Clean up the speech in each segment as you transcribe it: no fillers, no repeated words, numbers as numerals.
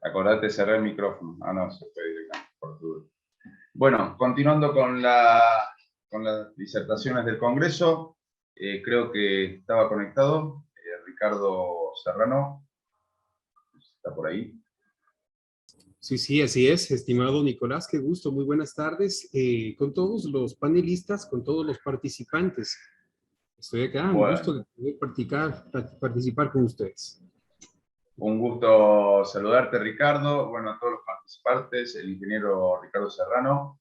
Acordate de cerrar el micrófono. Ah, no, se fue directamente por tu... Bueno, continuando con las disertaciones del Congreso, creo que estaba conectado Ricardo Serrano, está por ahí. Sí, así es, estimado Nicolás, qué gusto, muy buenas tardes con todos los panelistas, con todos los participantes. Estoy acá, un gusto de poder participar con ustedes. Un gusto saludarte, Ricardo. Bueno, a todos los participantes, el ingeniero Ricardo Serrano.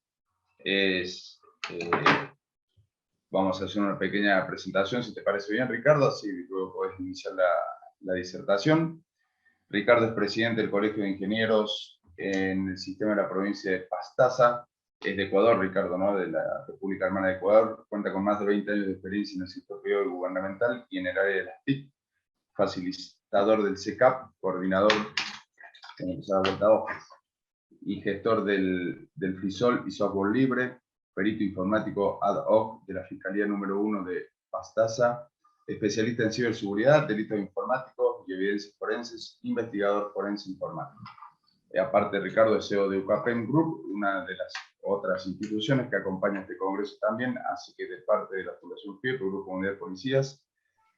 Vamos a hacer una pequeña presentación, si te parece bien, Ricardo, así luego podés iniciar la disertación. Ricardo es presidente del Colegio de Ingenieros en el sistema de la provincia de Pastaza. Es de Ecuador, Ricardo, ¿no? De la República Hermana de Ecuador. Cuenta con más de 20 años de experiencia en el sector privado y gubernamental y en el área de las TIC. Facilitador del CECAP, coordinador y gestor del FISOL y software libre, perito informático ad hoc de la Fiscalía número 1 de Pastaza, especialista en ciberseguridad, delitos informáticos y evidencias forenses, investigador forense informático. Aparte, Ricardo es CEO de UCAPEM Group, una de las otras instituciones que acompaña este congreso también, así que de parte de la Fundación FIRP, Grupo Mundial de Policías,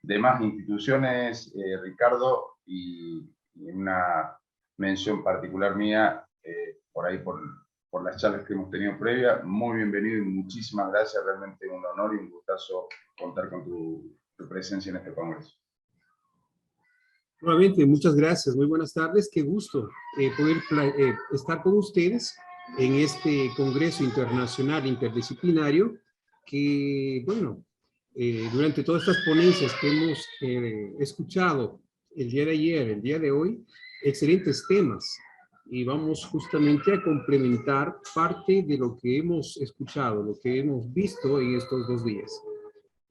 demás instituciones, Ricardo, y una mención particular mía, por ahí por las charlas que hemos tenido previa, muy bienvenido y muchísimas gracias, realmente un honor y un gustazo contar con tu presencia en este congreso. Nuevamente, muchas gracias, muy buenas tardes, qué gusto poder estar con ustedes en este Congreso Internacional Interdisciplinario que, bueno, durante todas estas ponencias que hemos escuchado el día de ayer, el día de hoy, excelentes temas, y vamos justamente a complementar parte de lo que hemos escuchado, lo que hemos visto en estos 2 días.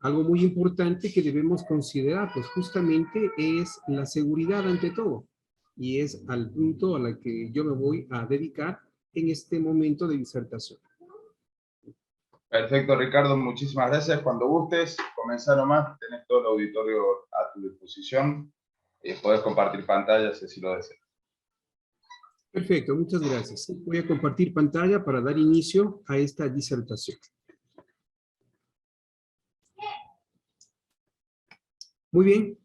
Algo muy importante que debemos considerar, pues justamente es la seguridad ante todo, y es al punto al que yo me voy a dedicar en este momento de disertación. Perfecto, Ricardo, muchísimas gracias. Cuando gustes, comenzá nomás, tenés todo el auditorio a tu disposición, podés compartir pantalla si así lo deseas. Perfecto, muchas gracias. Voy a compartir pantalla para dar inicio a esta disertación. Muy bien,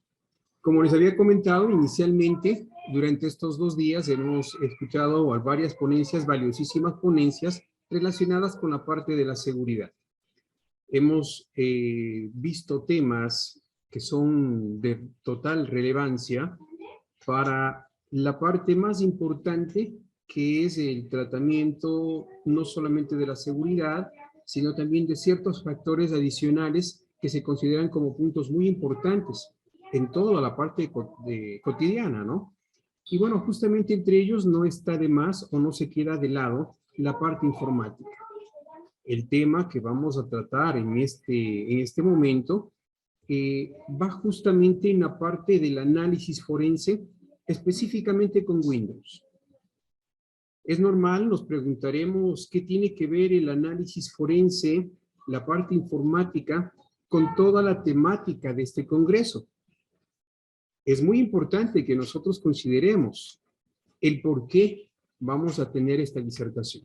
como les había comentado inicialmente, durante estos 2 días hemos escuchado varias ponencias, valiosísimas ponencias relacionadas con la parte de la seguridad. Hemos visto temas que son de total relevancia para la parte más importante, que es el tratamiento no solamente de la seguridad, sino también de ciertos factores adicionales que se consideran como puntos muy importantes en toda la parte cotidiana, ¿no? Y bueno, justamente entre ellos no está de más o no se queda de lado la parte informática. El tema que vamos a tratar en este momento va justamente en la parte del análisis forense, específicamente con Windows. Es normal, nos preguntaremos qué tiene que ver el análisis forense, la parte informática, con toda la temática de este congreso. Es muy importante que nosotros consideremos el por qué vamos a tener esta disertación.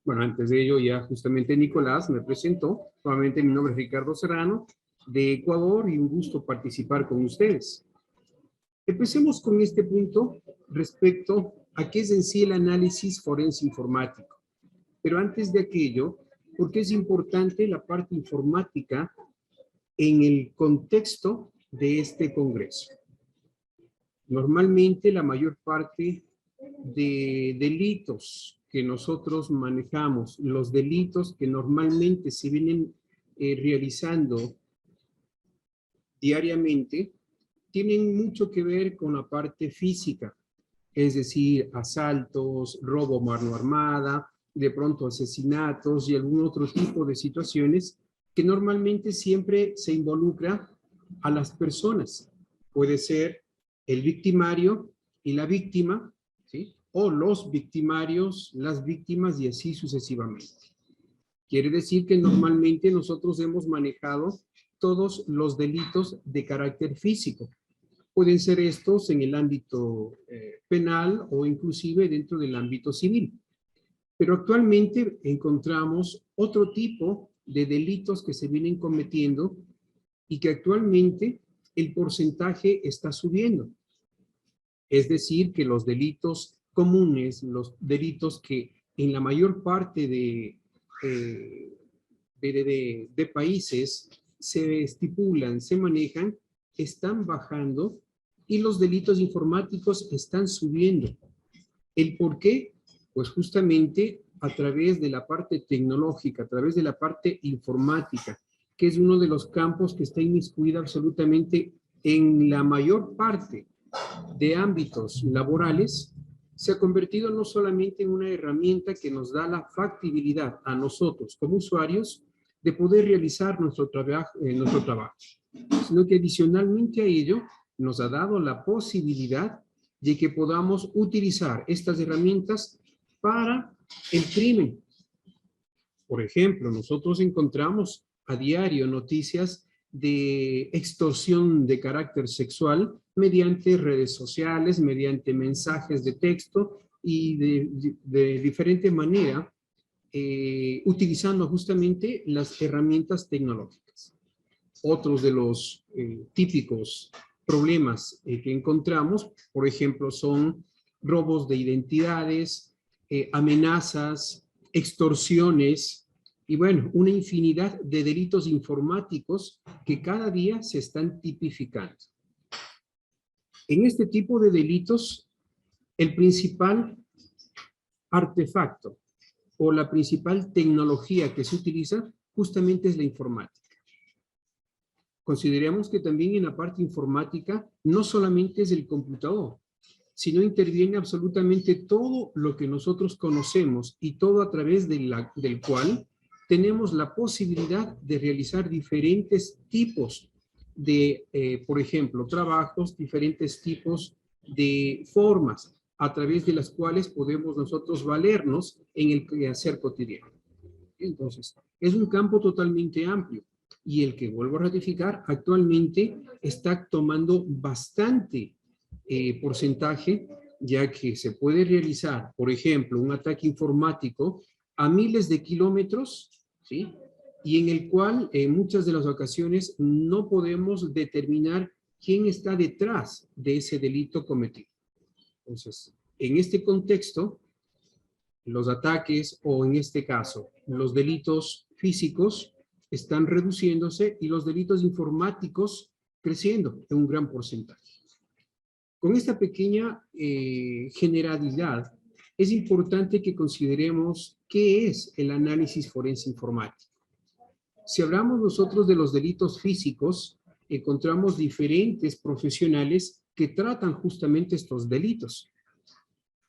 Bueno, antes de ello ya justamente Nicolás me presentó. Nuevamente mi nombre es Ricardo Serrano, de Ecuador, y un gusto participar con ustedes. Empecemos con este punto respecto a qué es en sí el análisis forense informático. Pero antes de aquello, ¿por qué es importante la parte informática en el contexto de este congreso? Normalmente la mayor parte de delitos que nosotros manejamos, los delitos que normalmente se vienen realizando diariamente, tienen mucho que ver con la parte física, es decir, asaltos, robo a mano armada, de pronto asesinatos y algún otro tipo de situaciones que normalmente siempre se involucra a las personas. Puede ser el victimario y la víctima, ¿sí? O los victimarios, las víctimas y así sucesivamente. Quiere decir que normalmente nosotros hemos manejado todos los delitos de carácter físico. Pueden ser estos en el ámbito penal o inclusive dentro del ámbito civil. Pero actualmente encontramos otro tipo de delitos que se vienen cometiendo y que actualmente el porcentaje está subiendo. Es decir, que los delitos comunes, los delitos que en la mayor parte de países se estipulan, se manejan, están bajando y los delitos informáticos están subiendo. ¿El por qué? Pues justamente a través de la parte tecnológica, a través de la parte informática, que es uno de los campos que está inmiscuido absolutamente en la mayor parte de ámbitos laborales, se ha convertido no solamente en una herramienta que nos da la factibilidad a nosotros como usuarios de poder realizar nuestro trabajo, sino que adicionalmente a ello nos ha dado la posibilidad de que podamos utilizar estas herramientas para el crimen. Por ejemplo, nosotros encontramos a diario noticias de extorsión de carácter sexual mediante redes sociales, mediante mensajes de texto y de diferente manera, utilizando justamente las herramientas tecnológicas. Otros de los típicos problemas que encontramos, por ejemplo, son robos de identidades, amenazas, extorsiones y bueno, una infinidad de delitos informáticos que cada día se están tipificando. En este tipo de delitos, el principal artefacto o la principal tecnología que se utiliza justamente es la informática. Consideremos que también en la parte informática no solamente es el computador, sino interviene absolutamente todo lo que nosotros conocemos y todo a través del cual tenemos la posibilidad de realizar diferentes tipos de, por ejemplo, trabajos, diferentes tipos de formas a través de las cuales podemos nosotros valernos en el quehacer cotidiano. Entonces, es un campo totalmente amplio y el que, vuelvo a ratificar, actualmente está tomando bastante porcentaje, ya que se puede realizar, por ejemplo, un ataque informático a miles de kilómetros, ¿sí? Y en el cual en muchas de las ocasiones no podemos determinar quién está detrás de ese delito cometido. Entonces, en este contexto, los ataques o en este caso, los delitos físicos están reduciéndose y los delitos informáticos creciendo en un gran porcentaje. Con esta pequeña generalidad, es importante que consideremos qué es el análisis forense informático. Si hablamos nosotros de los delitos físicos, encontramos diferentes profesionales que tratan justamente estos delitos.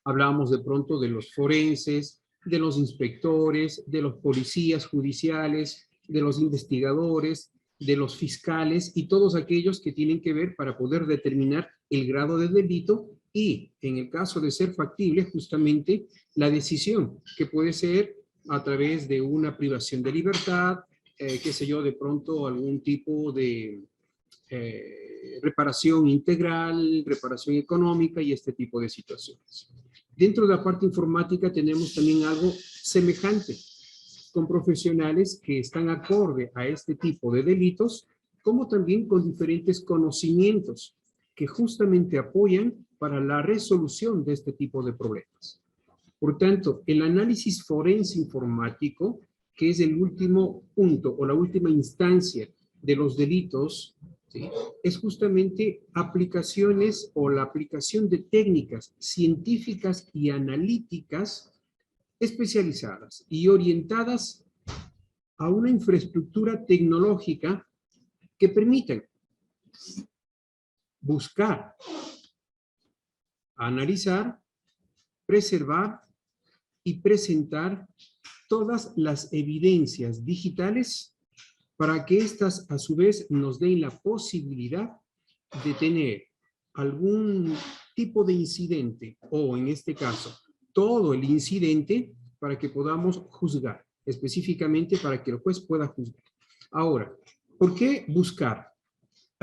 Hablamos de pronto de los forenses, de los inspectores, de los policías judiciales, de los investigadores, de los fiscales y todos aquellos que tienen que ver para poder determinar el grado de delito y, en el caso de ser factible, justamente la decisión que puede ser a través de una privación de libertad, qué sé yo, de pronto algún tipo de reparación integral, reparación económica y este tipo de situaciones. Dentro de la parte informática tenemos también algo semejante, con profesionales que están acorde a este tipo de delitos, como también con diferentes conocimientos que justamente apoyan para la resolución de este tipo de problemas. Por tanto, el análisis forense informático, que es el último punto o la última instancia de los delitos, ¿sí?, es justamente aplicaciones o la aplicación de técnicas científicas y analíticas especializadas y orientadas a una infraestructura tecnológica que permitan buscar, analizar, preservar y presentar todas las evidencias digitales para que éstas a su vez nos den la posibilidad de tener algún tipo de incidente o en este caso todo el incidente para que podamos juzgar, específicamente para que el juez pueda juzgar. Ahora, ¿por qué buscar?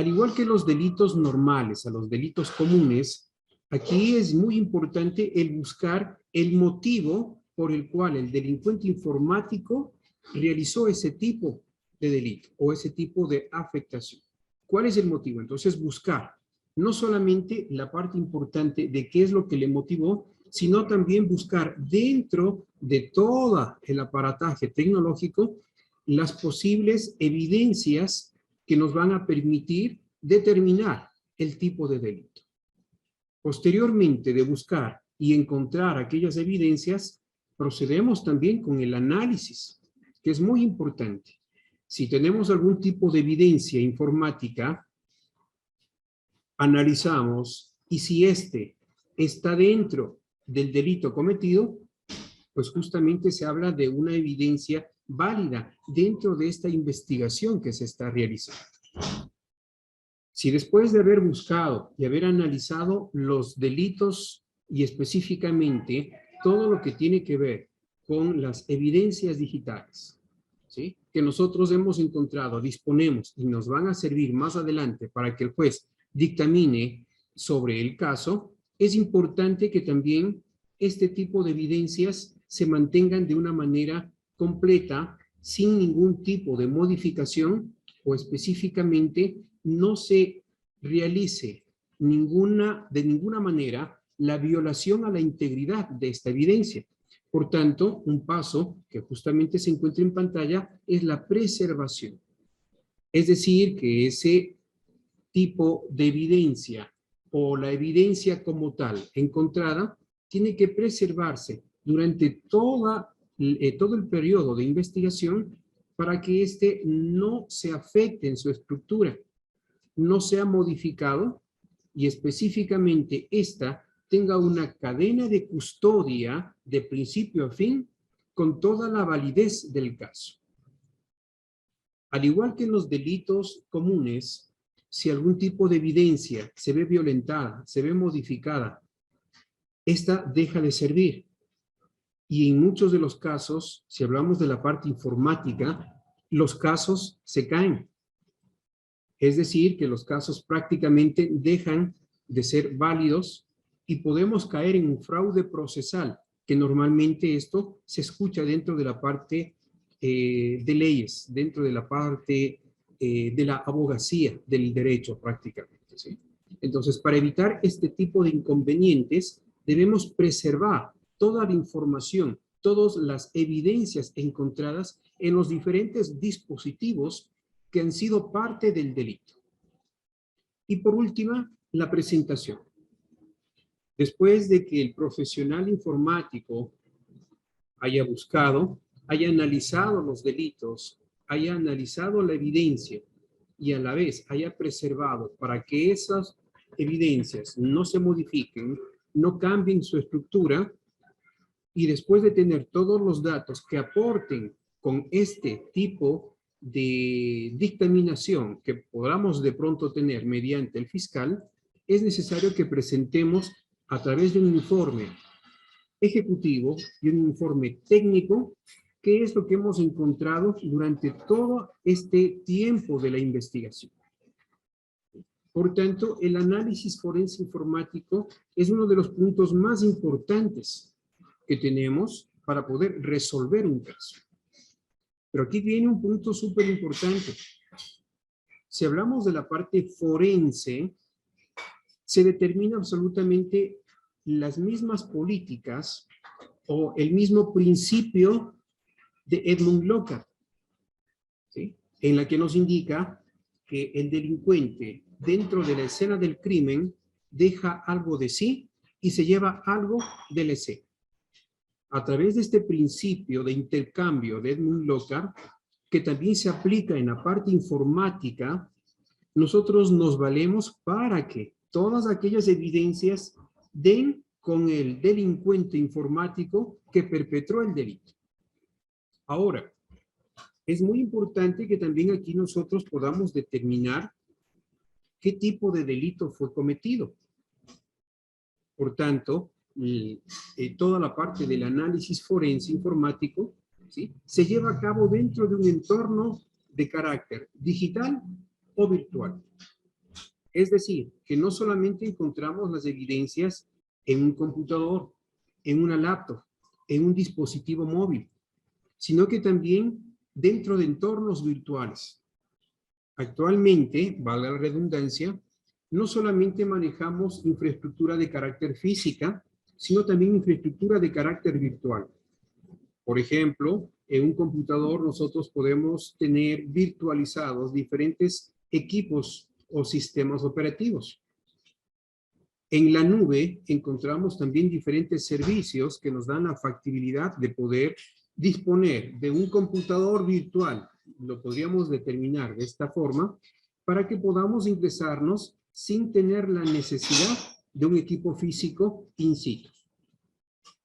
Al igual que los delitos normales, a los delitos comunes, aquí es muy importante el buscar el motivo por el cual el delincuente informático realizó ese tipo de delito o ese tipo de afectación. ¿Cuál es el motivo? Entonces, buscar no solamente la parte importante de qué es lo que le motivó, sino también buscar dentro de todo el aparataje tecnológico las posibles evidencias que nos van a permitir determinar el tipo de delito. Posteriormente de buscar y encontrar aquellas evidencias, procedemos también con el análisis, que es muy importante. Si tenemos algún tipo de evidencia informática, analizamos y si éste está dentro del delito cometido, pues justamente se habla de una evidencia válida dentro de esta investigación que se está realizando. Si después de haber buscado y haber analizado los delitos y específicamente todo lo que tiene que ver con las evidencias digitales, ¿sí?, que nosotros hemos encontrado, disponemos y nos van a servir más adelante para que el juez dictamine sobre el caso, es importante que también este tipo de evidencias se mantengan de una manera completa, sin ningún tipo de modificación o específicamente no se realice de ninguna manera la violación a la integridad de esta evidencia. Por tanto, un paso que justamente se encuentra en pantalla es la preservación. Es decir, que ese tipo de evidencia o la evidencia como tal encontrada tiene que preservarse durante todo el periodo de investigación para que éste no se afecte en su estructura, no sea modificado y específicamente esta tenga una cadena de custodia de principio a fin con toda la validez del caso. Al igual que en los delitos comunes, si algún tipo de evidencia se ve violentada, se ve modificada, esta deja de servir. Y en muchos de los casos, si hablamos de la parte informática, los casos se caen. Es decir, que los casos prácticamente dejan de ser válidos y podemos caer en un fraude procesal, que normalmente esto se escucha dentro de la parte de leyes, dentro de la parte de la abogacía del derecho prácticamente, ¿sí? Entonces, para evitar este tipo de inconvenientes, debemos preservar toda la información, todas las evidencias encontradas en los diferentes dispositivos que han sido parte del delito. Y por última, la presentación. Después de que el profesional informático haya buscado, haya analizado los delitos, haya analizado la evidencia y a la vez haya preservado para que esas evidencias no se modifiquen, no cambien su estructura, y después de tener todos los datos que aporten con este tipo de dictaminación que podamos de pronto tener mediante el fiscal, es necesario que presentemos a través de un informe ejecutivo y un informe técnico qué es lo que hemos encontrado durante todo este tiempo de la investigación. Por tanto, el análisis forense informático es uno de los puntos más importantes que tenemos para poder resolver un caso. Pero aquí viene un punto súper importante. Si hablamos de la parte forense, se determina absolutamente las mismas políticas o el mismo principio de Edmund Lockhart, ¿sí?, en la que nos indica que el delincuente dentro de la escena del crimen deja algo de sí y se lleva algo de la escena. A través de este principio de intercambio de Edmund Lockhart, que también se aplica en la parte informática, nosotros nos valemos para que todas aquellas evidencias den con el delincuente informático que perpetró el delito. Ahora, es muy importante que también aquí nosotros podamos determinar qué tipo de delito fue cometido. Por tanto, toda la parte del análisis forense informático, ¿sí?, se lleva a cabo dentro de un entorno de carácter digital o virtual. Es decir, que no solamente encontramos las evidencias en un computador, en una laptop, en un dispositivo móvil, sino que también dentro de entornos virtuales. Actualmente, valga la redundancia, no solamente manejamos infraestructura de carácter física, sino también infraestructura de carácter virtual. Por ejemplo, en un computador nosotros podemos tener virtualizados diferentes equipos o sistemas operativos. En la nube encontramos también diferentes servicios que nos dan la factibilidad de poder disponer de un computador virtual. Lo podríamos determinar de esta forma para que podamos ingresarnos sin tener la necesidad de un equipo físico in situ.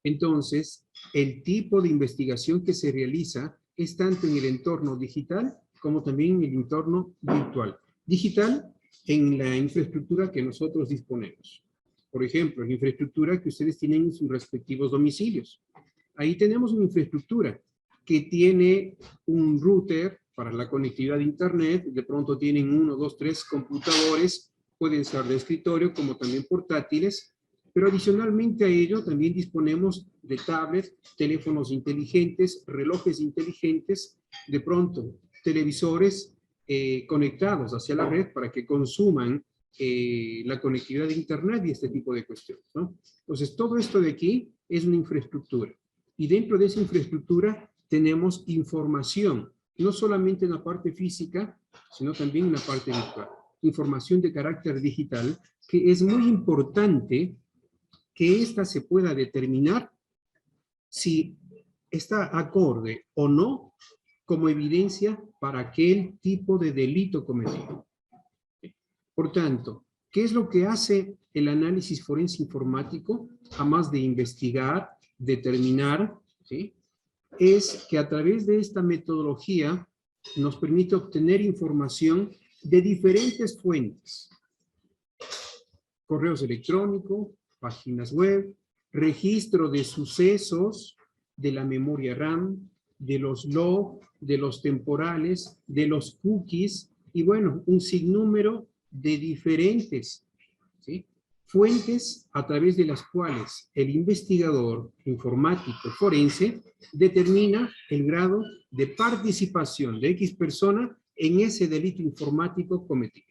Entonces, el tipo de investigación que se realiza es tanto en el entorno digital como también en el entorno virtual. Digital en la infraestructura que nosotros disponemos. Por ejemplo, la infraestructura que ustedes tienen en sus respectivos domicilios. Ahí tenemos una infraestructura que tiene un router para la conectividad de internet, de pronto tienen 1, 2, 3 computadores, pueden ser de escritorio como también portátiles, pero adicionalmente a ello también disponemos de tablets, teléfonos inteligentes, relojes inteligentes, de pronto televisores conectados hacia la red para que consuman la conectividad de internet y este tipo de cuestiones, ¿no? Entonces, todo esto de aquí es una infraestructura. Y dentro de esa infraestructura tenemos información, no solamente en la parte física, sino también en la parte virtual. Información de carácter digital, que es muy importante que ésta se pueda determinar si está acorde o no como evidencia para aquel tipo de delito cometido. Por tanto, ¿qué es lo que hace el análisis forense informático? Además de investigar, determinar, ¿sí?, es que a través de esta metodología nos permite obtener información de diferentes fuentes. Correos electrónicos, páginas web, registro de sucesos, de la memoria RAM, de los logs, de los temporales, de los cookies, y bueno, un sinnúmero de diferentes, ¿sí?, fuentes a través de las cuales el investigador informático forense determina el grado de participación de X persona en ese delito informático cometido.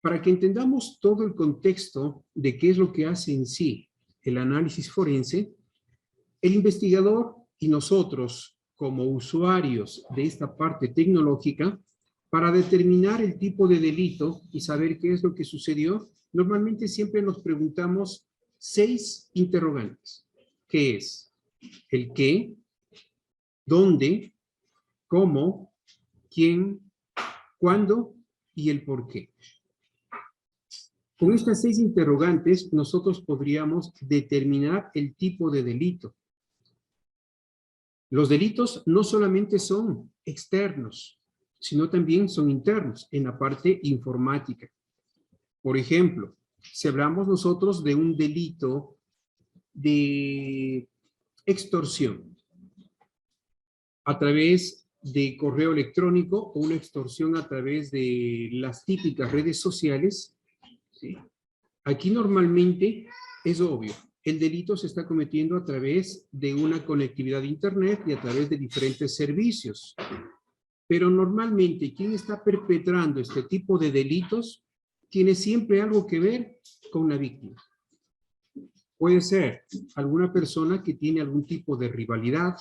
Para que entendamos todo el contexto de qué es lo que hace en sí el análisis forense, el investigador y nosotros como usuarios de esta parte tecnológica, para determinar el tipo de delito y saber qué es lo que sucedió, normalmente siempre nos preguntamos 6 interrogantes, que es el qué, dónde, cómo, quién, cuándo y el por qué. Con estas 6 interrogantes, nosotros podríamos determinar el tipo de delito. Los delitos no solamente son externos, sino también son internos en la parte informática. Por ejemplo, si hablamos nosotros de un delito de extorsión a través de correo electrónico o una extorsión a través de las típicas redes sociales, ¿sí?, aquí normalmente es obvio, el delito se está cometiendo a través de una conectividad de internet y a través de diferentes servicios. Pero normalmente quien está perpetrando este tipo de delitos tiene siempre algo que ver con la víctima. Puede ser alguna persona que tiene algún tipo de rivalidad,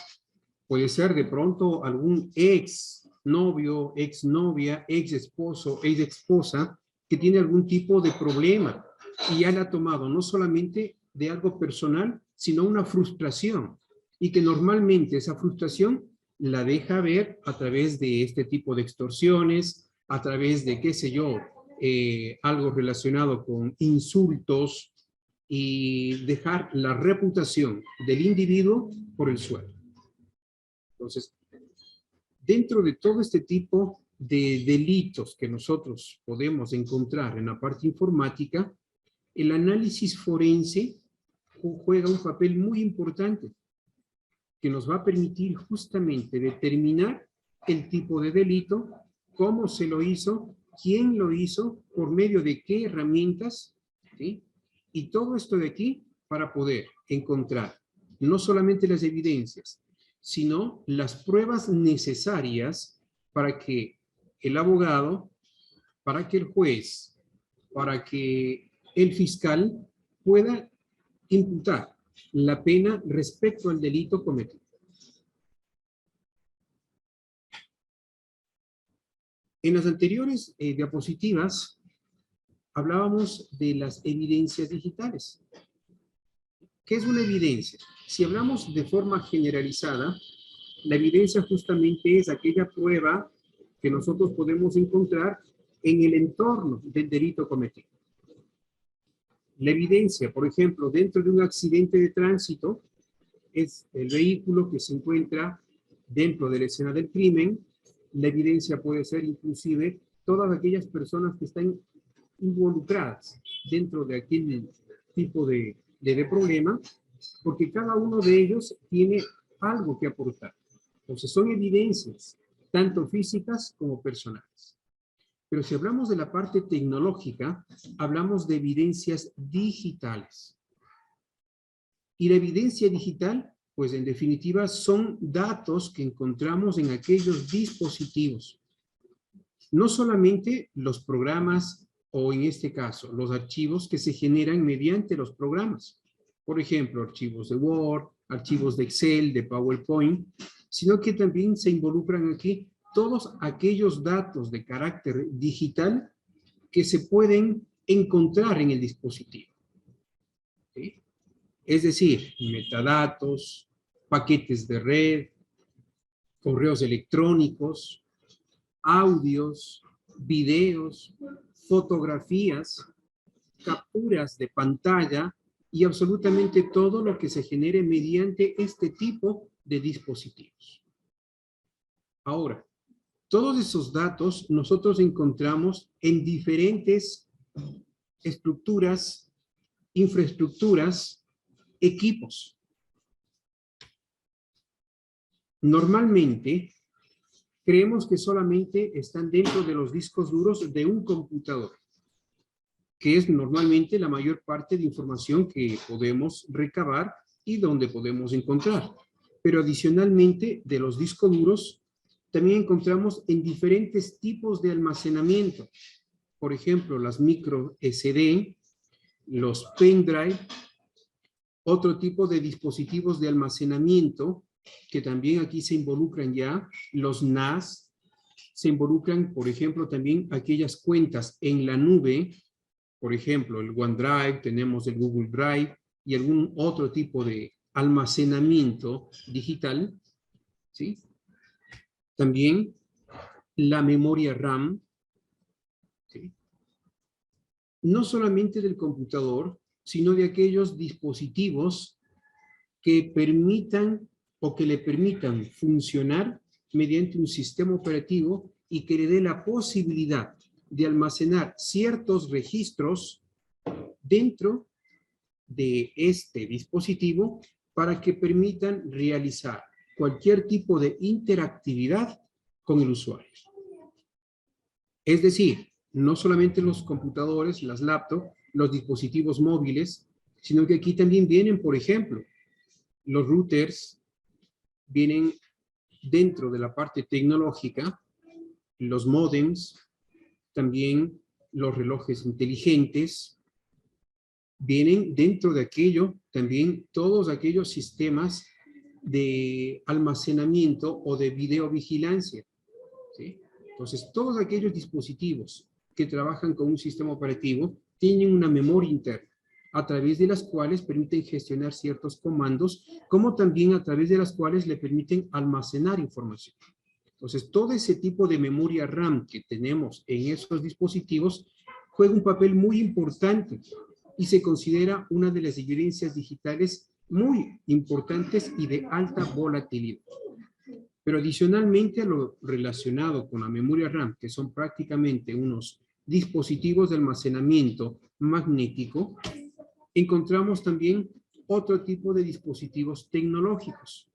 puede ser de pronto algún ex novio, ex novia, ex esposo, ex esposa, que tiene algún tipo de problema y ya le ha tomado no solamente de algo personal, sino una frustración, y que normalmente esa frustración la deja ver a través de este tipo de extorsiones, a través de, qué sé yo, algo relacionado con insultos, y dejar la reputación del individuo por el suelo. Entonces, dentro de todo este tipo de delitos que nosotros podemos encontrar en la parte informática, el análisis forense juega un papel muy importante que nos va a permitir justamente determinar el tipo de delito, cómo se lo hizo, quién lo hizo, por medio de qué herramientas, ¿sí? Y todo esto de aquí para poder encontrar no solamente las evidencias, sino las pruebas necesarias para que el abogado, para que el juez, para que el fiscal pueda imputar la pena respecto al delito cometido. En las anteriores diapositivas hablábamos de las evidencias digitales. ¿Qué es una evidencia? Si hablamos de forma generalizada, la evidencia justamente es aquella prueba que nosotros podemos encontrar en el entorno del delito cometido. La evidencia, por ejemplo, dentro de un accidente de tránsito, es el vehículo que se encuentra dentro de la escena del crimen. La evidencia puede ser inclusive todas aquellas personas que están involucradas dentro de aquel tipo de problema, porque cada uno de ellos tiene algo que aportar. Entonces son evidencias, tanto físicas como personales. Pero si hablamos de la parte tecnológica, hablamos de evidencias digitales. Y la evidencia digital, pues en definitiva, son datos que encontramos en aquellos dispositivos. No solamente los programas, o en este caso, los archivos que se generan mediante los programas. Por ejemplo, archivos de Word, archivos de Excel, de PowerPoint, sino que también se involucran aquí todos aquellos datos de carácter digital que se pueden encontrar en el dispositivo. ¿Sí? Es decir, metadatos, paquetes de red, correos electrónicos, audios, videos, fotografías, capturas de pantalla y absolutamente todo lo que se genere mediante este tipo de dispositivos. Ahora, todos esos datos nosotros encontramos en diferentes estructuras, infraestructuras, equipos. Normalmente, creemos que solamente están dentro de los discos duros de un computador, que es normalmente la mayor parte de información que podemos recabar y donde podemos encontrar. Pero adicionalmente, de los discos duros, también encontramos en diferentes tipos de almacenamiento. Por ejemplo, las micro SD, los pendrive, otro tipo de dispositivos de almacenamiento, que también aquí se involucran ya, los NAS, se involucran, por ejemplo, también aquellas cuentas en la nube, por ejemplo, el OneDrive, tenemos el Google Drive y algún otro tipo de almacenamiento digital, ¿sí? También la memoria RAM, ¿sí? No solamente del computador, sino de aquellos dispositivos que permitan o que le permitan funcionar mediante un sistema operativo y que le dé la posibilidad de almacenar ciertos registros dentro de este dispositivo para que permitan realizar cualquier tipo de interactividad con el usuario. Es decir, no solamente los computadores, las laptops, los dispositivos móviles, sino que aquí también vienen, por ejemplo, los routers, vienen dentro de la parte tecnológica, los módems, también los relojes inteligentes, vienen dentro de aquello también todos aquellos sistemas de almacenamiento o de videovigilancia, ¿sí? Entonces, todos aquellos dispositivos que trabajan con un sistema operativo tienen una memoria interna, a través de las cuales permiten gestionar ciertos comandos, como también a través de las cuales le permiten almacenar información. Entonces, todo ese tipo de memoria RAM que tenemos en esos dispositivos juega un papel muy importante y se considera una de las evidencias digitales muy importantes y de alta volatilidad. Pero adicionalmente a lo relacionado con la memoria RAM, que son prácticamente unos dispositivos de almacenamiento magnético, encontramos también otro tipo de dispositivos tecnológicos.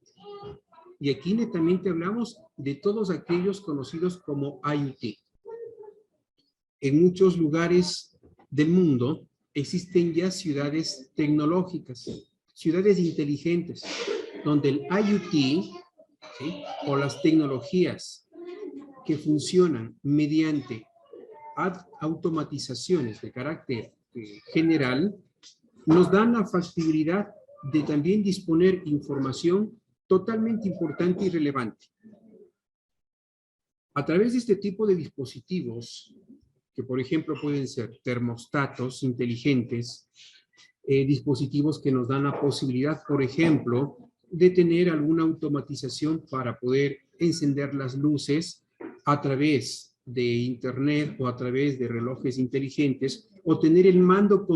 Y aquí netamente hablamos de todos aquellos conocidos como IoT. en muchos lugares del mundo existen ya ciudades tecnológicas, ciudades inteligentes, donde el IoT, ¿sí?, o las tecnologías que funcionan mediante automatizaciones de carácter general, nos dan la factibilidad de también disponer información totalmente importante y relevante. A través de este tipo de dispositivos, que por ejemplo pueden ser termostatos inteligentes, dispositivos que nos dan la posibilidad, por ejemplo, de tener alguna automatización para poder encender las luces a través de internet o a través de relojes inteligentes, o tener el mando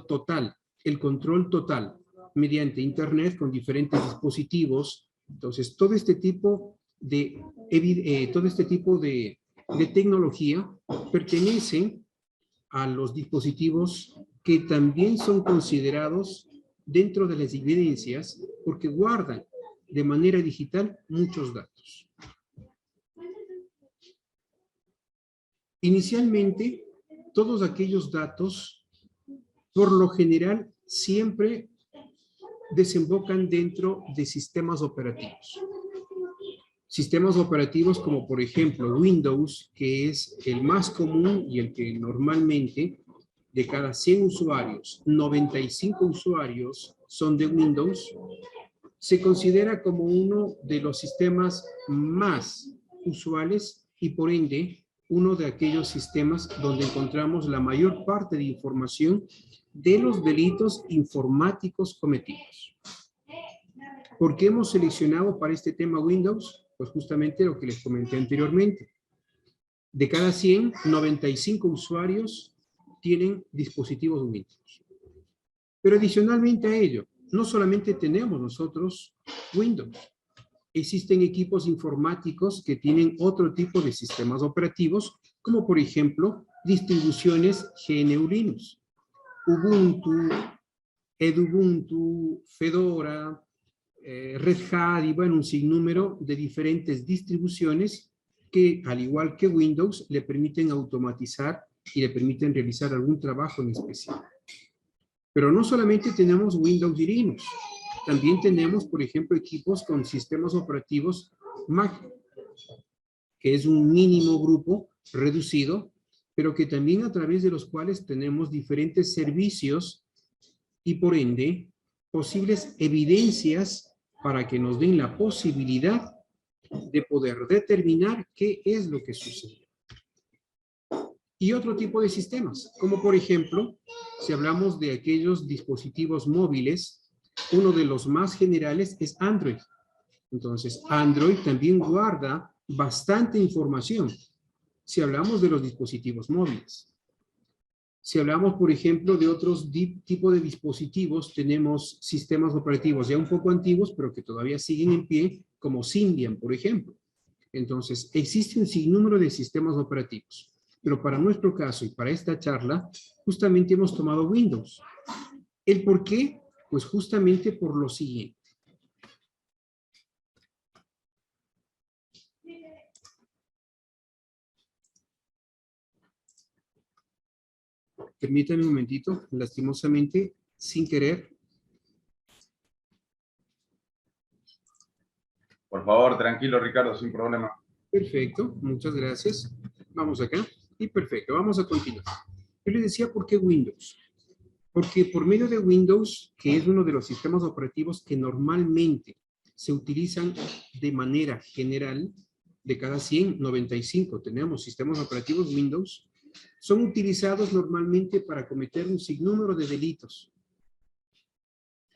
total, el control total mediante internet con diferentes dispositivos. Entonces, todo este tipo de tecnología pertenece a los dispositivos que también son considerados dentro de las evidencias porque guardan de manera digital muchos datos. Inicialmente, todos aquellos datos, por lo general, siempre desembocan dentro de sistemas operativos. Sistemas operativos como, por ejemplo, Windows, que es el más común y el que normalmente, de cada 100 usuarios, 95 usuarios son de Windows, se considera como uno de los sistemas más usuales y, por ende, uno de aquellos sistemas donde encontramos la mayor parte de información de los delitos informáticos cometidos. ¿Por qué hemos seleccionado para este tema Windows? Pues justamente lo que les comenté anteriormente. De cada 100, 95 usuarios tienen dispositivos Windows. Pero adicionalmente a ello, no solamente tenemos nosotros Windows. Existen equipos informáticos que tienen otro tipo de sistemas operativos, como por ejemplo, distribuciones GNU Linux, Ubuntu, Edubuntu, Fedora, Red Hat y bueno, un sinnúmero de diferentes distribuciones que, al igual que Windows, le permiten automatizar y le permiten realizar algún trabajo en especial. Pero no solamente tenemos Windows y Linux, también tenemos, por ejemplo, equipos con sistemas operativos Mac, que es un mínimo grupo reducido, pero que también a través de los cuales tenemos diferentes servicios y por ende posibles evidencias para que nos den la posibilidad de poder determinar qué es lo que sucede. Y otro tipo de sistemas, como por ejemplo, si hablamos de aquellos dispositivos móviles, uno de los más generales es Android. Entonces, Android también guarda bastante información si hablamos de los dispositivos móviles. Si hablamos, por ejemplo, de otros tipos de dispositivos, tenemos sistemas operativos ya un poco antiguos, pero que todavía siguen en pie, como Symbian, por ejemplo. Entonces, existe un sinnúmero de sistemas operativos. Pero para nuestro caso y para esta charla, justamente hemos tomado Windows. ¿El por qué? Pues justamente por lo siguiente. Permítanme un momentito, lastimosamente, sin querer. Por favor, tranquilo, Ricardo, sin problema. Perfecto, muchas gracias. Vamos acá. Y perfecto, vamos a continuar. Yo les decía, ¿por qué Windows? Porque por medio de Windows, que es uno de los sistemas operativos que normalmente se utilizan de manera general, de cada 100, 95 tenemos sistemas operativos Windows, son utilizados normalmente para cometer un sinnúmero de delitos.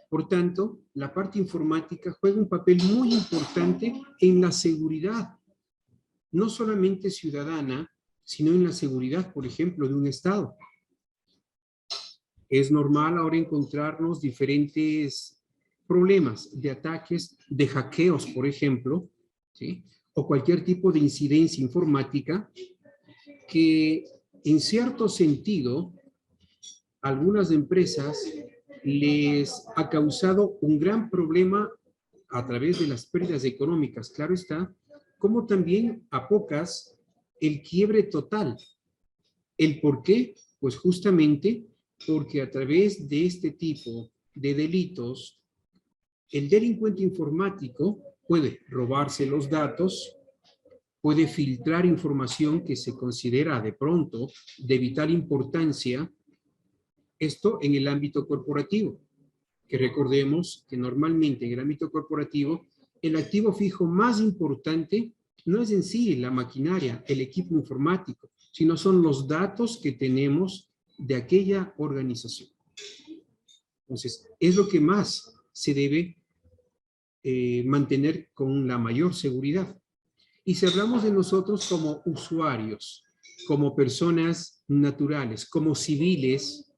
Por tanto, la parte informática juega un papel muy importante en la seguridad, no solamente ciudadana, sino en la seguridad, por ejemplo, de un Estado. Es normal ahora encontrarnos diferentes problemas de ataques, de hackeos, por ejemplo, ¿sí?, o cualquier tipo de incidencia informática que, en cierto sentido, a algunas empresas les ha causado un gran problema a través de las pérdidas económicas, claro está, como también a pocas el quiebre total ¿El por qué? Pues justamente porque a través de este tipo de delitos, el delincuente informático puede robarse los datos, puede filtrar información que se considera de pronto de vital importancia, esto en el ámbito corporativo, que recordemos que normalmente en el ámbito corporativo el activo fijo más importante no es en sí la maquinaria, el equipo informático, sino son los datos que tenemos de aquella organización. Entonces, es lo que más se debe mantener con la mayor seguridad. Y si hablamos de nosotros como usuarios, como personas naturales, como civiles,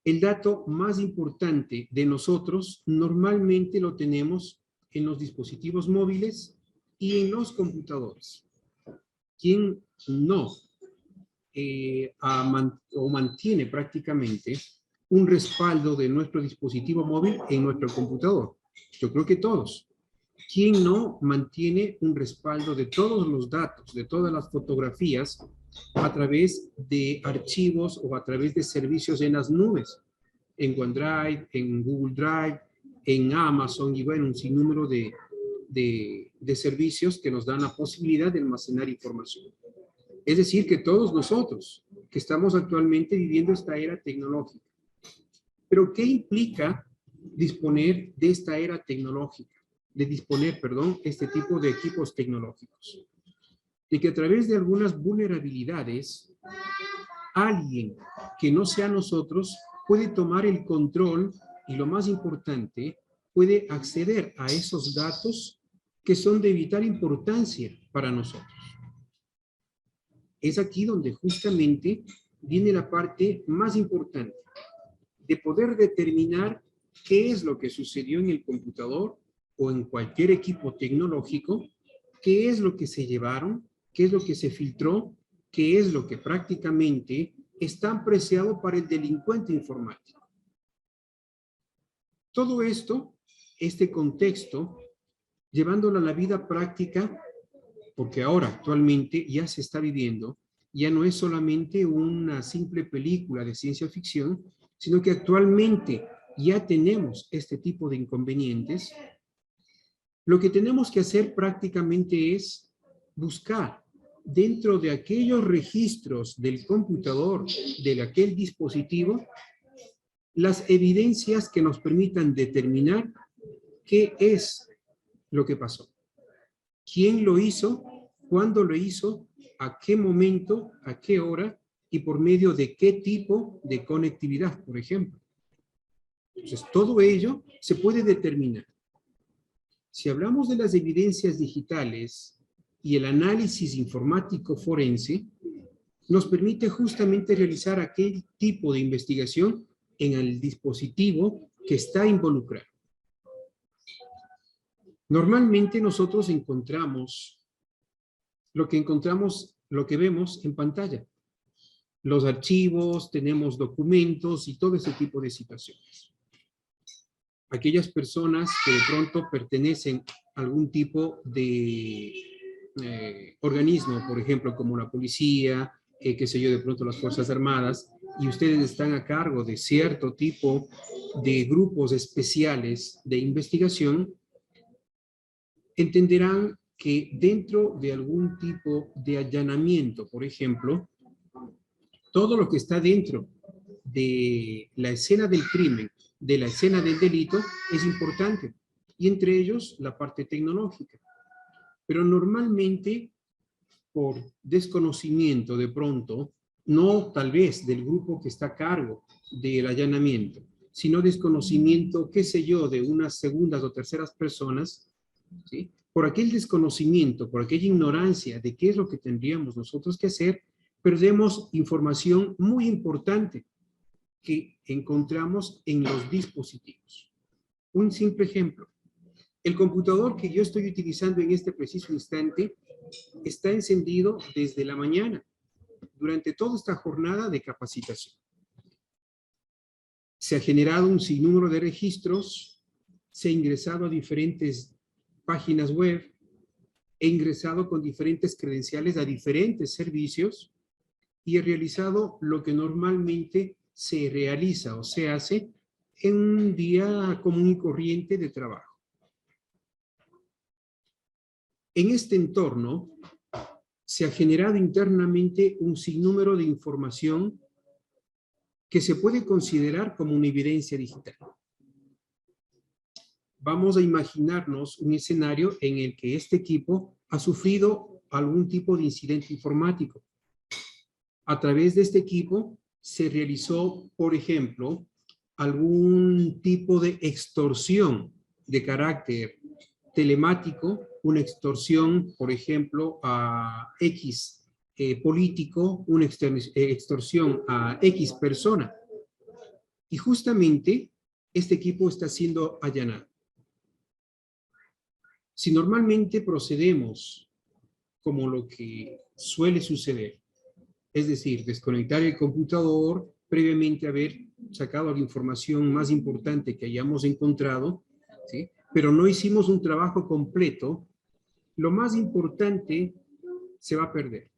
el dato más importante de nosotros normalmente lo tenemos en los dispositivos móviles y en los computadores. ¿Quién no mantiene prácticamente un respaldo de nuestro dispositivo móvil en nuestro computador? Yo creo que todos. ¿Quién no mantiene un respaldo de todos los datos, de todas las fotografías a través de archivos o a través de servicios en las nubes? En OneDrive, en Google Drive, en Amazon y bueno, un sinnúmero de servicios que nos dan la posibilidad de almacenar información. Es decir, que todos nosotros que estamos actualmente viviendo esta era tecnológica. Pero ¿qué implica disponer de esta era tecnológica? De disponer, perdón, este tipo de equipos tecnológicos. De que a través de algunas vulnerabilidades, alguien que no sea nosotros puede tomar el control y lo más importante, puede acceder a esos datos que son de vital importancia para nosotros. Es aquí donde justamente viene la parte más importante de poder determinar qué es lo que sucedió en el computador o en cualquier equipo tecnológico, qué es lo que se llevaron, qué es lo que se filtró, qué es lo que prácticamente está preciado para el delincuente informático. Todo esto, este contexto, llevándolo a la vida práctica, porque ahora actualmente ya se está viviendo, ya no es solamente una simple película de ciencia ficción, sino que actualmente ya tenemos este tipo de inconvenientes. Lo que tenemos que hacer prácticamente es buscar dentro de aquellos registros del computador, de aquel dispositivo, las evidencias que nos permitan determinar qué es lo que pasó. ¿Quién lo hizo? ¿Cuándo lo hizo? ¿A qué momento? ¿A qué hora? ¿Y por medio de qué tipo de conectividad, por ejemplo? Entonces, todo ello se puede determinar. Si hablamos de las evidencias digitales y el análisis informático forense, nos permite justamente realizar aquel tipo de investigación en el dispositivo que está involucrado. Normalmente nosotros encontramos lo que vemos en pantalla. Los archivos, tenemos documentos y todo ese tipo de situaciones. Aquellas personas que de pronto pertenecen a algún tipo de organismo, por ejemplo, como la policía, qué sé yo, de pronto las Fuerzas Armadas, y ustedes están a cargo de cierto tipo de grupos especiales de investigación, entenderán que dentro de algún tipo de allanamiento, por ejemplo, todo lo que está dentro de la escena del crimen, de la escena del delito, es importante. Y entre ellos, la parte tecnológica. Pero normalmente, por desconocimiento de pronto, no tal vez del grupo que está a cargo del allanamiento, sino desconocimiento, qué sé yo, de unas segundas o terceras personas, ¿sí? Por aquel desconocimiento, por aquella ignorancia de qué es lo que tendríamos nosotros que hacer, perdemos información muy importante que encontramos en los dispositivos. Un simple ejemplo. El computador que yo estoy utilizando en este preciso instante está encendido desde la mañana, durante toda esta jornada de capacitación. Se ha generado un sinnúmero de registros, se ha ingresado a diferentes páginas web, he ingresado con diferentes credenciales a diferentes servicios y he realizado lo que normalmente se realiza o se hace en un día común y corriente de trabajo. En este entorno se ha generado internamente un sinnúmero de información que se puede considerar como una evidencia digital. Vamos a imaginarnos un escenario en el que este equipo ha sufrido algún tipo de incidente informático. A través de este equipo se realizó, por ejemplo, algún tipo de extorsión de carácter telemático, una extorsión, por ejemplo, a X político, una extorsión a X persona. Y justamente este equipo está siendo allanado. Si normalmente procedemos como lo que suele suceder, es decir, desconectar el computador previamente haber sacado la información más importante que hayamos encontrado, ¿sí? Pero no hicimos un trabajo completo, lo más importante se va a perder.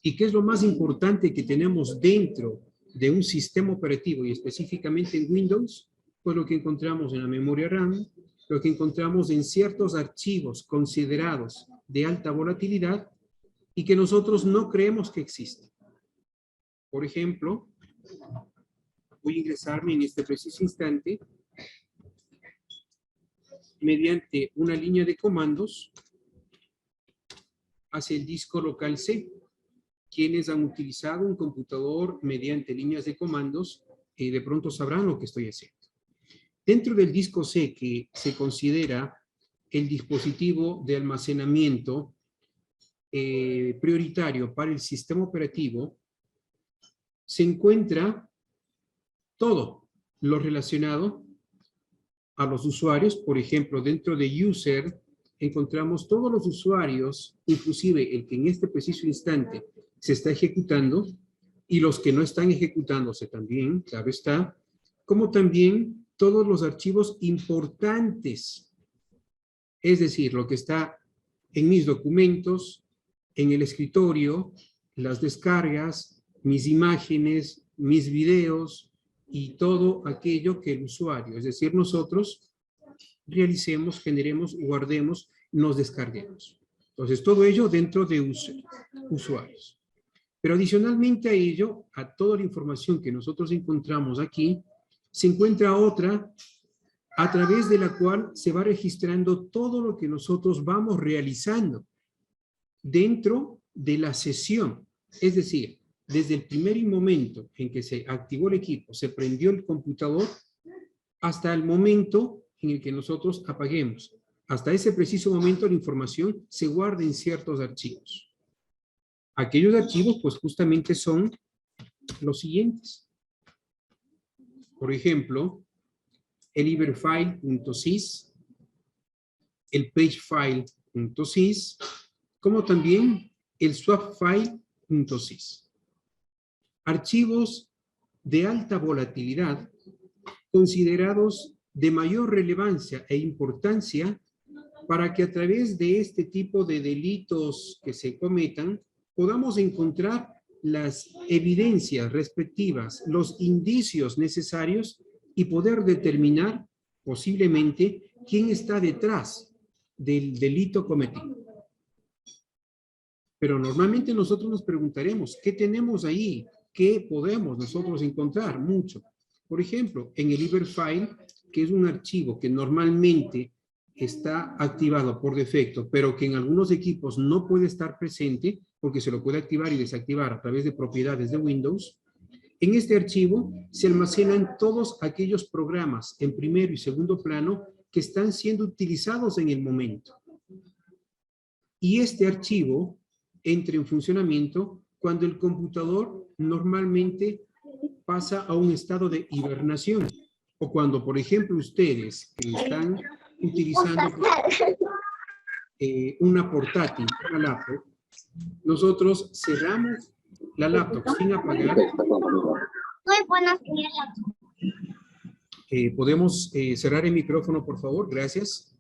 ¿Y qué es lo más importante que tenemos dentro de un sistema operativo y específicamente en Windows? Pues lo que encontramos en la memoria RAM, lo que encontramos en ciertos archivos considerados de alta volatilidad y que nosotros no creemos que existen. Por ejemplo, voy a ingresarme en este preciso instante mediante una línea de comandos hacia el disco local C. Quienes han utilizado un computador mediante líneas de comandos, de pronto sabrán lo que estoy haciendo. Dentro del disco C, que se considera el dispositivo de almacenamiento prioritario para el sistema operativo, se encuentra todo lo relacionado a los usuarios. Por ejemplo, dentro de User encontramos todos los usuarios, inclusive el que en este preciso instante se está ejecutando y los que no están ejecutándose también, claro está, como también todos los archivos importantes, es decir, lo que está en mis documentos, en el escritorio, las descargas, mis imágenes, mis videos y todo aquello que el usuario, es decir, nosotros, realicemos, generemos, guardemos, nos descarguemos. Entonces, todo ello dentro de usuarios. Pero adicionalmente a ello, a toda la información que nosotros encontramos aquí, se encuentra otra a través de la cual se va registrando todo lo que nosotros vamos realizando dentro de la sesión. Es decir, desde el primer momento en que se activó el equipo, se prendió el computador, hasta el momento en el que nosotros apaguemos. Hasta ese preciso momento la información se guarda en ciertos archivos. Aquellos archivos, pues justamente son los siguientes. Por ejemplo, el iberfile.sys, el pagefile.sys, como también el swapfile.sys. Archivos de alta volatilidad considerados de mayor relevancia e importancia para que a través de este tipo de delitos que se cometan podamos encontrar las evidencias respectivas, los indicios necesarios y poder determinar posiblemente quién está detrás del delito cometido. Pero normalmente nosotros nos preguntaremos, ¿qué tenemos ahí? ¿Qué podemos nosotros encontrar? Mucho. Por ejemplo, en el iberfile, que es un archivo que normalmente está activado por defecto, pero que en algunos equipos no puede estar presente, porque se lo puede activar y desactivar a través de propiedades de Windows. En este archivo se almacenan todos aquellos programas en primero y segundo plano que están siendo utilizados en el momento. Y este archivo entra en funcionamiento cuando el computador normalmente pasa a un estado de hibernación, o cuando, por ejemplo, ustedes que están utilizando una portátil, una laptop, nosotros cerramos la laptop sin apagar. ¿Podemos cerrar el micrófono, por favor? Gracias.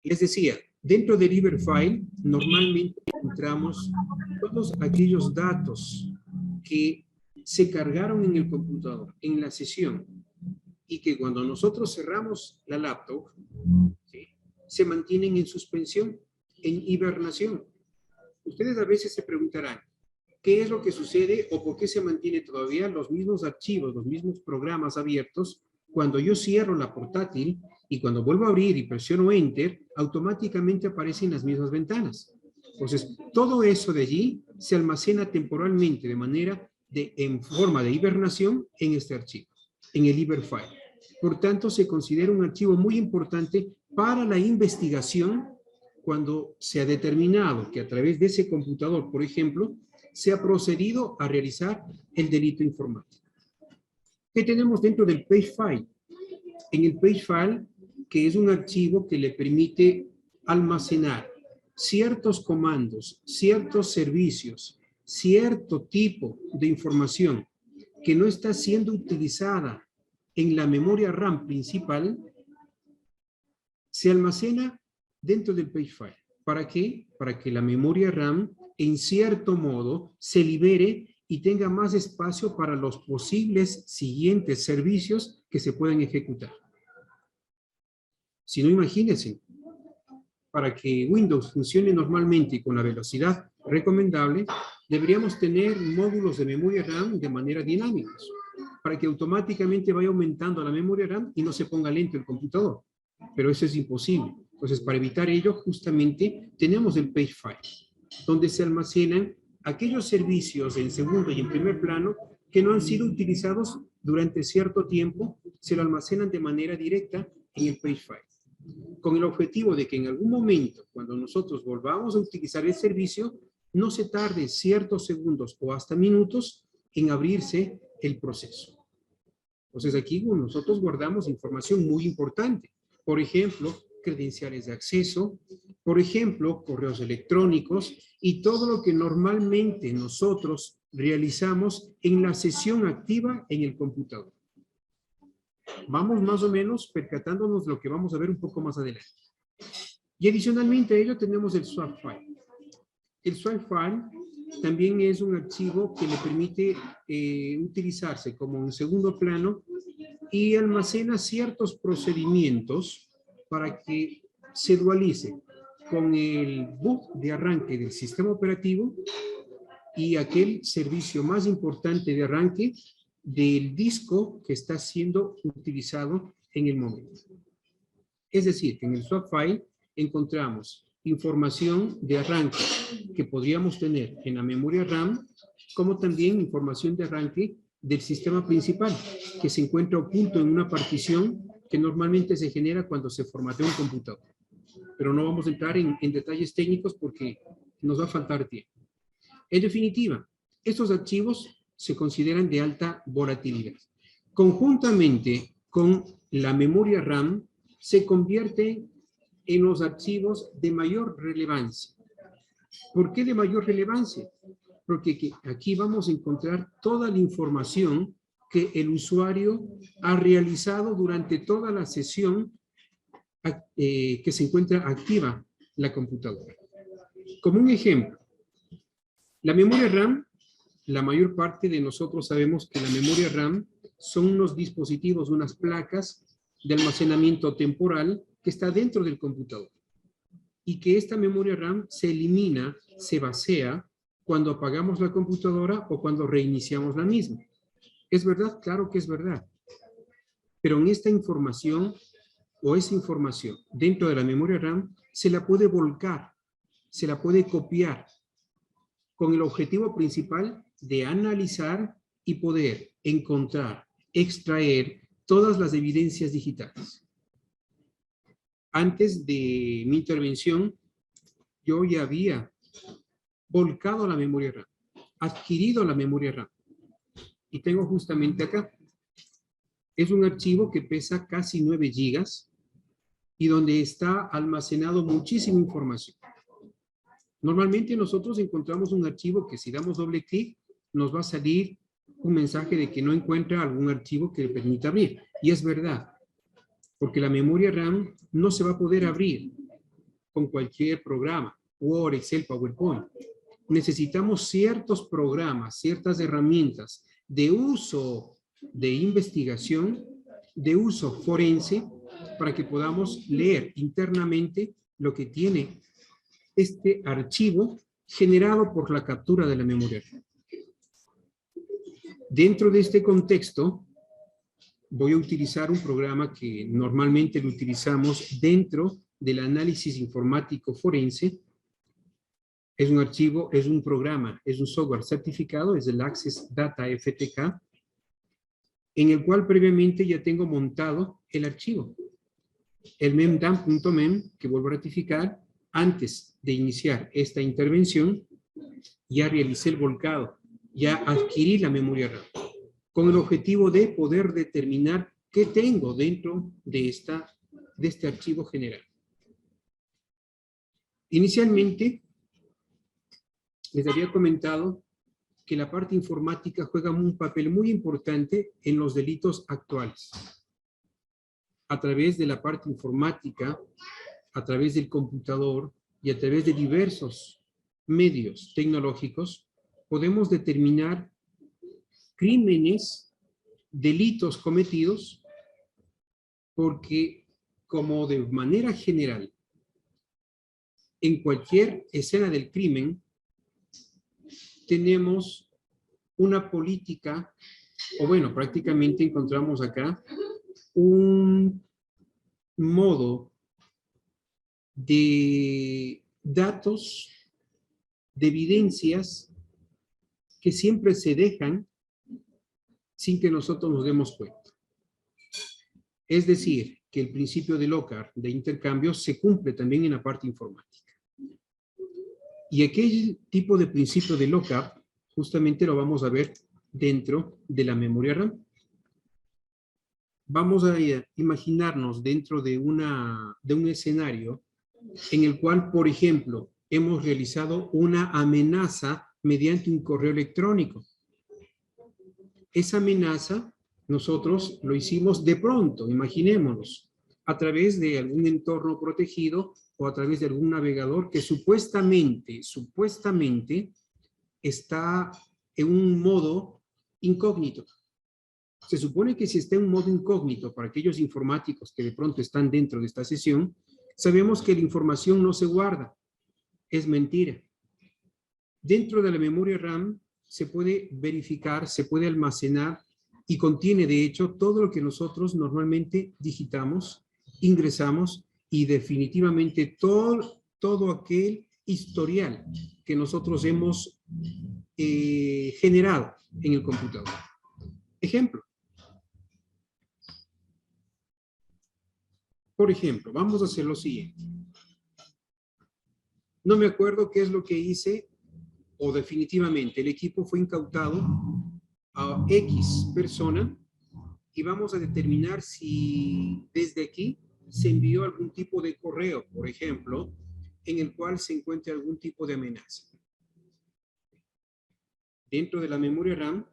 Les decía, dentro del iberfile normalmente encontramos todos aquellos datos que se cargaron en el computador, en la sesión, y que cuando nosotros cerramos la laptop, ¿sí?, se mantienen en suspensión, en hibernación. Ustedes a veces se preguntarán, ¿qué es lo que sucede o por qué se mantiene todavía los mismos archivos, los mismos programas abiertos cuando yo cierro la portátil y cuando vuelvo a abrir y presiono Enter, automáticamente aparecen las mismas ventanas? Entonces, todo eso de allí se almacena temporalmente de manera en forma de hibernación en este archivo, en el Iberfile. Por tanto, se considera un archivo muy importante para la investigación cuando se ha determinado que a través de ese computador, por ejemplo, se ha procedido a realizar el delito informático. ¿Qué tenemos dentro del pagefile? En el pagefile, que es un archivo que le permite almacenar ciertos comandos, ciertos servicios, cierto tipo de información que no está siendo utilizada en la memoria RAM principal, se almacena dentro del pagefile. ¿Para qué? Para que la memoria RAM, en cierto modo, se libere y tenga más espacio para los posibles siguientes servicios que se puedan ejecutar. Si no, imagínense, para que Windows funcione normalmente y con la velocidad recomendable, deberíamos tener módulos de memoria RAM de manera dinámica, para que automáticamente vaya aumentando la memoria RAM y no se ponga lento el computador. Pero eso es imposible. Entonces, para evitar ello, justamente tenemos el pagefile, donde se almacenan aquellos servicios en segundo y en primer plano que no han sido utilizados durante cierto tiempo, se lo almacenan de manera directa en el pagefile, con el objetivo de que en algún momento, cuando nosotros volvamos a utilizar el servicio, no se tarde ciertos segundos o hasta minutos en abrirse el proceso. Entonces aquí nosotros guardamos información muy importante. Por ejemplo, credenciales de acceso, por ejemplo, correos electrónicos y todo lo que normalmente nosotros realizamos en la sesión activa en el computador. Vamos más o menos percatándonos de lo que vamos a ver un poco más adelante. Y adicionalmente a ello tenemos el swap file. El swap file también es un archivo que le permite utilizarse como en segundo plano y almacena ciertos procedimientos para que se dualice con el boot de arranque del sistema operativo y aquel servicio más importante de arranque del disco que está siendo utilizado en el momento. Es decir, que en el swap file encontramos información de arranque que podríamos tener en la memoria RAM, como también información de arranque del sistema principal, que se encuentra oculto en una partición que normalmente se genera cuando se formatea un computador. Pero no vamos a entrar en detalles técnicos porque nos va a faltar tiempo. En definitiva, estos archivos se consideran de alta volatilidad. Conjuntamente con la memoria RAM, se convierten en los archivos de mayor relevancia. ¿Por qué de mayor relevancia? Porque aquí vamos a encontrar toda la información que el usuario ha realizado durante toda la sesión que se encuentra activa la computadora. Como un ejemplo, la memoria RAM, la mayor parte de nosotros sabemos que la memoria RAM son unos dispositivos, unas placas de almacenamiento temporal que está dentro del computador. Y que esta memoria RAM se elimina, se vacía cuando apagamos la computadora o cuando reiniciamos la misma. ¿Es verdad? Claro que es verdad. Pero en esta información o esa información dentro de la memoria RAM se la puede volcar, se la puede copiar con el objetivo principal de analizar y poder encontrar, extraer todas las evidencias digitales. Antes de mi intervención, yo ya había volcado la memoria RAM, adquirido la memoria RAM. Y tengo justamente acá. Es un archivo que pesa casi 9 gigas y donde está almacenado muchísima información. Normalmente nosotros encontramos un archivo que si damos doble clic, nos va a salir un mensaje de que no encuentra algún archivo que le permita abrir. Y es verdad, porque la memoria RAM no se va a poder abrir con cualquier programa, Word, Excel, PowerPoint. necesitamos ciertos programas, ciertas herramientas de uso de investigación, de uso forense, para que podamos leer internamente lo que tiene este archivo generado por la captura de la memoria. Dentro de este contexto, voy a utilizar un programa que normalmente lo utilizamos dentro del análisis informático forense. Es un archivo, es un programa, es un software certificado, es el Access Data FTK, en el cual previamente ya tengo montado el archivo. El memdump.mem, que vuelvo a ratificar, antes de iniciar esta intervención, ya realicé el volcado, ya adquirí la memoria RAM, con el objetivo de poder determinar qué tengo dentro de este archivo general. Inicialmente, les había comentado que la parte informática juega un papel muy importante en los delitos actuales. A través de la parte informática, a través del computador y a través de diversos medios tecnológicos, podemos determinar crímenes, delitos cometidos, porque como de manera general, en cualquier escena del crimen, tenemos una política, o bueno, prácticamente encontramos acá un modo de datos, de evidencias que siempre se dejan sin que nosotros nos demos cuenta. Es decir, que el principio de Lockhart, de intercambio, se cumple también en la parte informática. Y aquel tipo de principio de Lockhart, justamente lo vamos a ver dentro de la memoria RAM. Vamos a imaginarnos dentro de un escenario en el cual, por ejemplo, hemos realizado una amenaza mediante un correo electrónico. Esa amenaza nosotros lo hicimos de pronto, imaginémonos, a través de algún entorno protegido o a través de algún navegador que supuestamente está en un modo incógnito. Se supone que si está en un modo incógnito para aquellos informáticos que de pronto están dentro de esta sesión, sabemos que la información no se guarda. Es mentira. Dentro de la memoria RAM se puede verificar, se puede almacenar y contiene de hecho todo lo que nosotros normalmente digitamos, ingresamos y definitivamente todo aquel historial que nosotros hemos generado en el computador. Ejemplo. Por ejemplo, vamos a hacer lo siguiente. No me acuerdo qué es lo que hice, o definitivamente el equipo fue incautado a X persona y vamos a determinar si desde aquí se envió algún tipo de correo, por ejemplo, en el cual se encuentre algún tipo de amenaza. Dentro de la memoria RAM,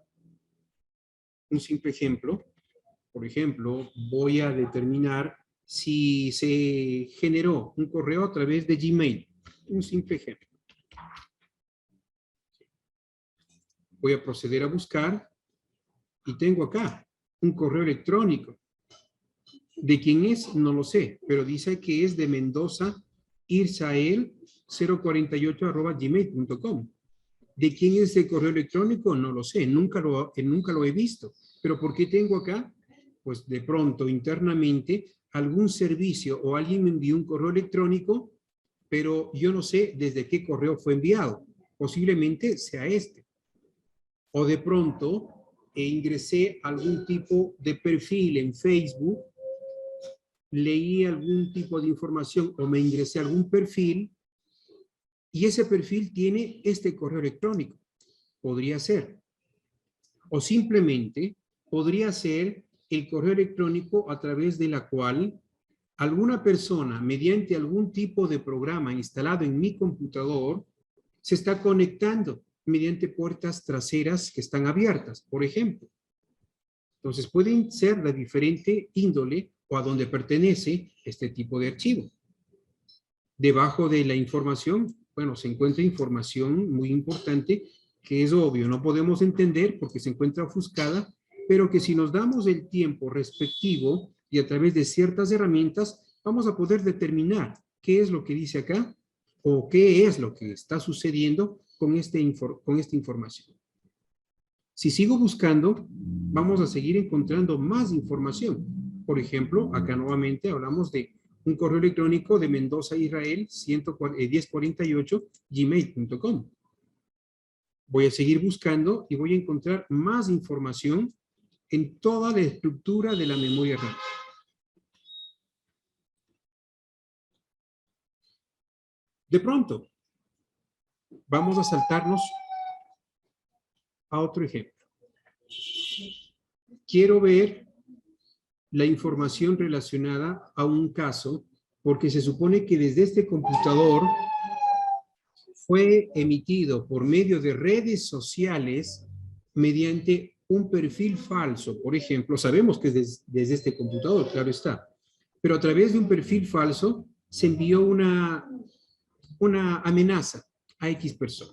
un simple ejemplo, por ejemplo, voy a determinar si se generó un correo a través de Gmail. Un simple ejemplo. Voy a proceder a buscar y tengo acá un correo electrónico. ¿De quién es? No lo sé, pero dice que es de Mendoza Irsael 048@gmail.com. ¿De quién es el correo electrónico? No lo sé, nunca lo he visto. ¿Pero por qué tengo acá? Pues de pronto internamente algún servicio o alguien me envió un correo electrónico, pero yo no sé desde qué correo fue enviado. Posiblemente sea este. O de pronto ingresé algún tipo de perfil en Facebook, leí algún tipo de información o me ingresé a algún perfil y ese perfil tiene este correo electrónico. Podría ser. O simplemente podría ser el correo electrónico a través de la cual alguna persona, mediante algún tipo de programa instalado en mi computador, se está conectando mediante puertas traseras que están abiertas, por ejemplo. Entonces, pueden ser de diferente índole o a donde pertenece este tipo de archivo. Debajo de la información bueno, se encuentra información muy importante que es obvio, no podemos entender porque se encuentra ofuscada, pero que si nos damos el tiempo respectivo y a través de ciertas herramientas, vamos a poder determinar qué es lo que dice acá o qué es lo que está sucediendo con esta información. Si sigo buscando, vamos a seguir encontrando más información. Por ejemplo, acá nuevamente hablamos de un correo electrónico de Mendoza Israel 1048 gmail.com. Voy a seguir buscando y voy a encontrar más información en toda la estructura de la memoria RAM. De pronto, vamos a saltarnos a otro ejemplo. Quiero ver la información relacionada a un caso porque se supone que desde este computador fue emitido por medio de redes sociales mediante un perfil falso. Por ejemplo, sabemos que es desde este computador, claro está, pero a través de un perfil falso se envió una amenaza a X persona.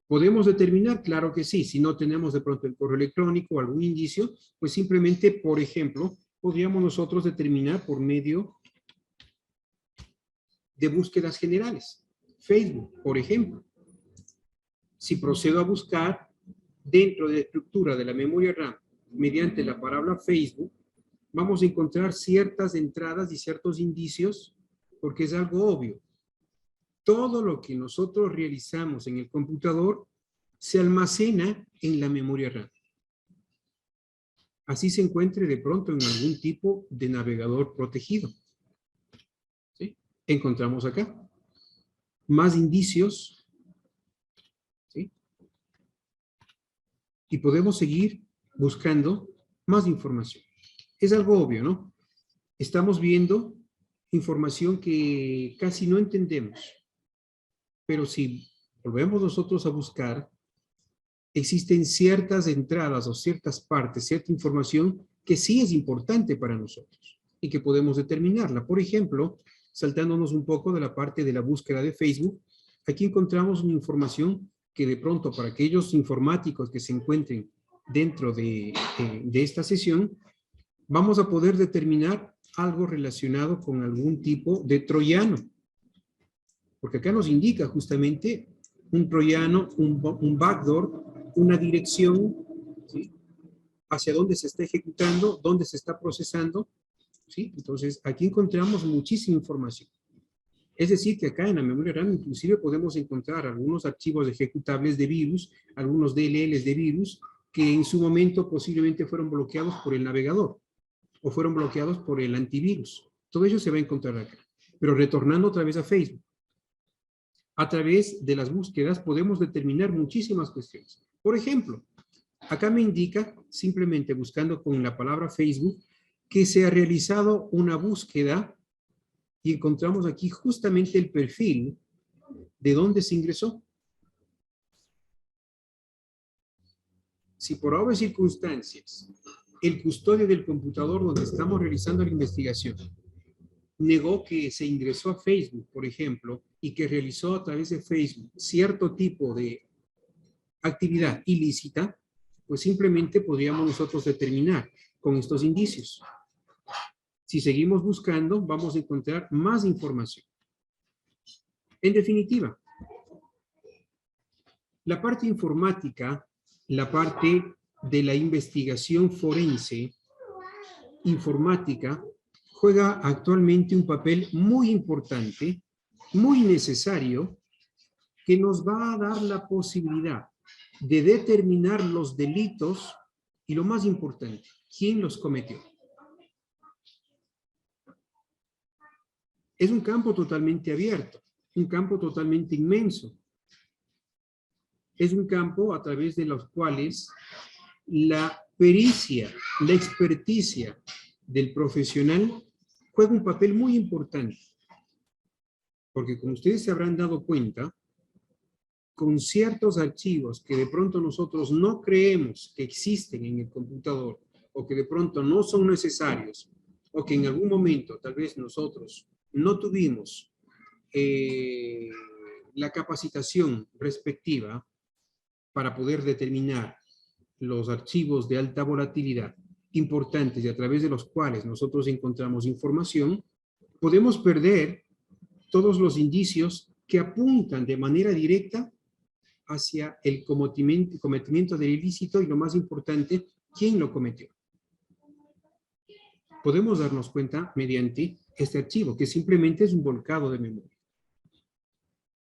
¿Podemos determinar? Claro que sí. Si no tenemos de pronto el correo electrónico o algún indicio, pues simplemente, por ejemplo, podríamos nosotros determinar por medio de búsquedas generales. Facebook, por ejemplo. Si procedo a buscar dentro de la estructura de la memoria RAM mediante la palabra Facebook, vamos a encontrar ciertas entradas y ciertos indicios porque es algo obvio. Todo lo que nosotros realizamos en el computador se almacena en la memoria RAM. Así se encuentre de pronto en algún tipo de navegador protegido. ¿Sí? Encontramos acá más indicios. ¿Sí? Y podemos seguir buscando más información. Es algo obvio, ¿no? Estamos viendo información que casi no entendemos. Pero si volvemos nosotros a buscar, existen ciertas entradas o ciertas partes, cierta información que sí es importante para nosotros y que podemos determinarla. Por ejemplo, saltándonos un poco de la parte de la búsqueda de Facebook, aquí encontramos una información que de pronto para aquellos informáticos que se encuentren dentro de esta sesión, vamos a poder determinar algo relacionado con algún tipo de troyano. Porque acá nos indica justamente un troyano, un backdoor, una dirección, ¿sí? Hacia dónde se está ejecutando, dónde se está procesando, ¿sí? Entonces, aquí encontramos muchísima información. Es decir, que acá en la memoria RAM inclusive podemos encontrar algunos archivos ejecutables de virus, algunos DLLs de virus, que en su momento posiblemente fueron bloqueados por el navegador o fueron bloqueados por el antivirus. Todo ello se va a encontrar acá. Pero retornando otra vez a Facebook, a través de las búsquedas podemos determinar muchísimas cuestiones. Por ejemplo, acá me indica, simplemente buscando con la palabra Facebook, que se ha realizado una búsqueda y encontramos aquí justamente el perfil de dónde se ingresó. Si por obvias circunstancias el custodio del computador donde estamos realizando la investigación negó que se ingresó a Facebook, por ejemplo, y que realizó a través de Facebook cierto tipo de actividad ilícita, pues simplemente podríamos nosotros determinar con estos indicios. Si seguimos buscando, vamos a encontrar más información. En definitiva, la parte informática, la parte de la investigación forense, informática, juega actualmente un papel muy importante, muy necesario, que nos va a dar la posibilidad de determinar los delitos y lo más importante, quién los cometió. Es un campo totalmente abierto, un campo totalmente inmenso. Es un campo a través de los cuales la pericia, la experticia del profesional juega un papel muy importante. Porque como ustedes se habrán dado cuenta, con ciertos archivos que de pronto nosotros no creemos que existen en el computador o que de pronto no son necesarios o que en algún momento tal vez nosotros no tuvimos la capacitación respectiva para poder determinar los archivos de alta volatilidad importantes y a través de los cuales nosotros encontramos información, podemos perder todos los indicios que apuntan de manera directa hacia el cometimiento del ilícito y, lo más importante, quién lo cometió. Podemos darnos cuenta mediante este archivo, que simplemente es un volcado de memoria.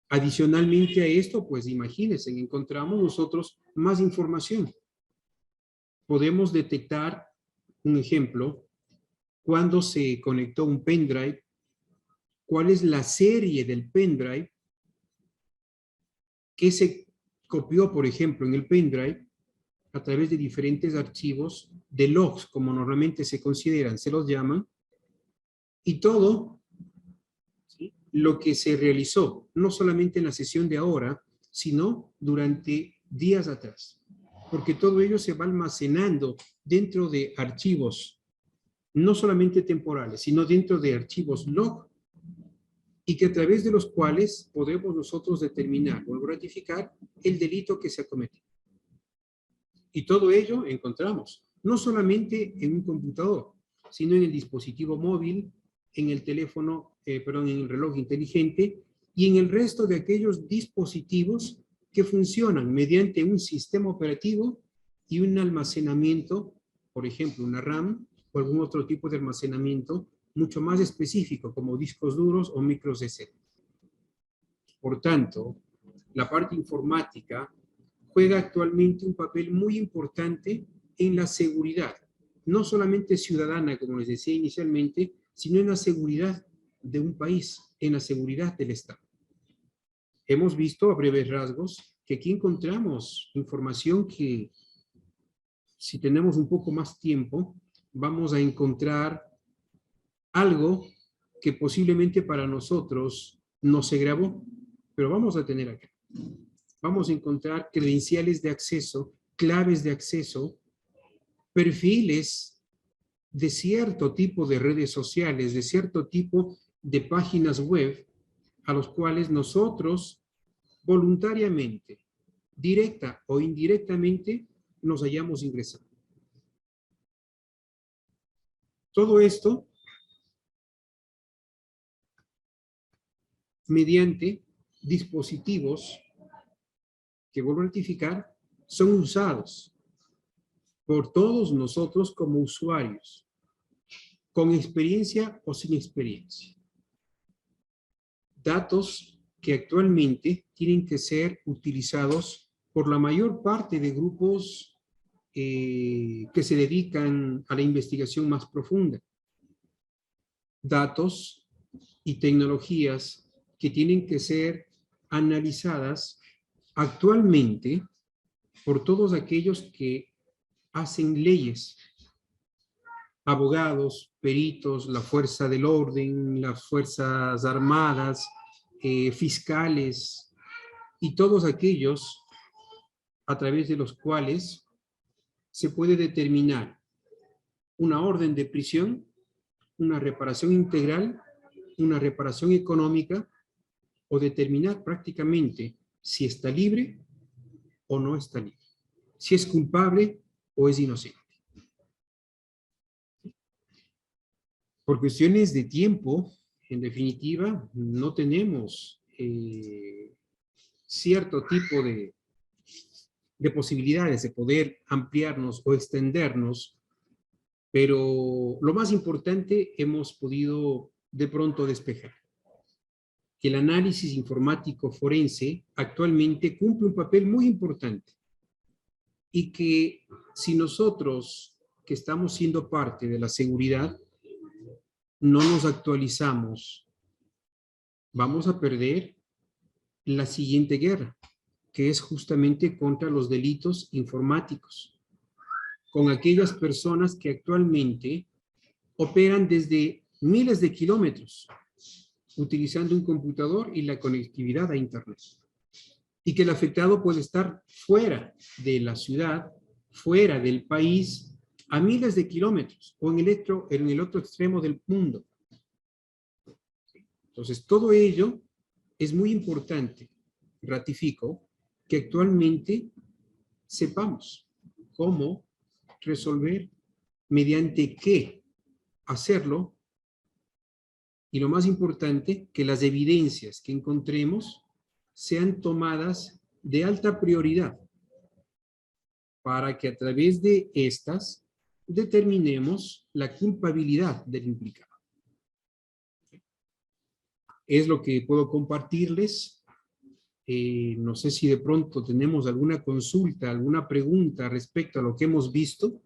Adicionalmente a esto, pues imagínense, encontramos nosotros más información. Podemos detectar, un ejemplo, cuando se conectó un pendrive, cuál es la serie del pendrive, que se copió, por ejemplo, en el pendrive, a través de diferentes archivos de logs, como normalmente se consideran, se los llaman, y todo, ¿sí?, lo que se realizó, no solamente en la sesión de ahora, sino durante días atrás, porque todo ello se va almacenando dentro de archivos, no solamente temporales, sino dentro de archivos log, y que a través de los cuales podemos nosotros determinar o ratificar el delito que se ha cometido. Y todo ello encontramos, no solamente en un computador, sino en el dispositivo móvil, en el teléfono, en el reloj inteligente y en el resto de aquellos dispositivos que funcionan mediante un sistema operativo y un almacenamiento, por ejemplo, una RAM o algún otro tipo de almacenamiento mucho más específico, como discos duros o micros SD. Por tanto, la parte informática juega actualmente un papel muy importante en la seguridad, no solamente ciudadana, como les decía inicialmente, sino en la seguridad de un país, en la seguridad del Estado. Hemos visto a breves rasgos que aquí encontramos información que, si tenemos un poco más tiempo, vamos a encontrar algo que posiblemente para nosotros no se grabó, pero vamos a tener acá. Vamos a encontrar credenciales de acceso, claves de acceso, perfiles de cierto tipo de redes sociales, de cierto tipo de páginas web, a los cuales nosotros voluntariamente, directa o indirectamente, nos hayamos ingresado. Todo esto mediante dispositivos que, vuelvo a rectificar, son usados por todos nosotros como usuarios, con experiencia o sin experiencia. Datos que actualmente tienen que ser utilizados por la mayor parte de grupos que se dedican a la investigación más profunda. Datos y tecnologías que tienen que ser analizadas actualmente por todos aquellos que hacen leyes, abogados, peritos, la fuerza del orden, las fuerzas armadas, fiscales y todos aquellos a través de los cuales se puede determinar una orden de prisión, una reparación integral, una reparación económica o determinar prácticamente si está libre o no está libre, si es culpable o es inocente. Por cuestiones de tiempo, en definitiva, no tenemos cierto tipo de posibilidades de poder ampliarnos o extendernos, pero lo más importante hemos podido de pronto despejar. Que el análisis informático forense actualmente cumple un papel muy importante y que si nosotros, que estamos siendo parte de la seguridad, no nos actualizamos, vamos a perder la siguiente guerra, que es justamente contra los delitos informáticos, con aquellas personas que actualmente operan desde miles de kilómetros, utilizando un computador y la conectividad a Internet. Y que el afectado puede estar fuera de la ciudad, fuera del país, a miles de kilómetros, o en el otro extremo del mundo. Entonces, todo ello es muy importante ratifico que actualmente sepamos cómo resolver, mediante qué hacerlo, y lo más importante, que las evidencias que encontremos sean tomadas de alta prioridad para que a través de estas determinemos la culpabilidad del implicado. Es lo que puedo compartirles. No sé si de pronto tenemos alguna consulta, alguna pregunta respecto a lo que hemos visto.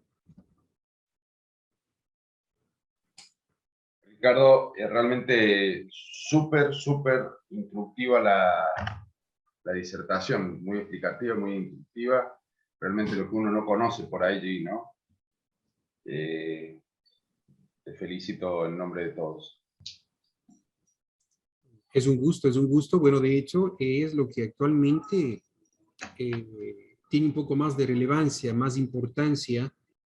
Ricardo, realmente súper instructiva la disertación, muy explicativa, muy instructiva. Realmente lo que uno no conoce por allí, ¿no? Te felicito en nombre de todos. Es un gusto, es un gusto. Bueno, de hecho, es lo que actualmente tiene un poco más de relevancia, más importancia,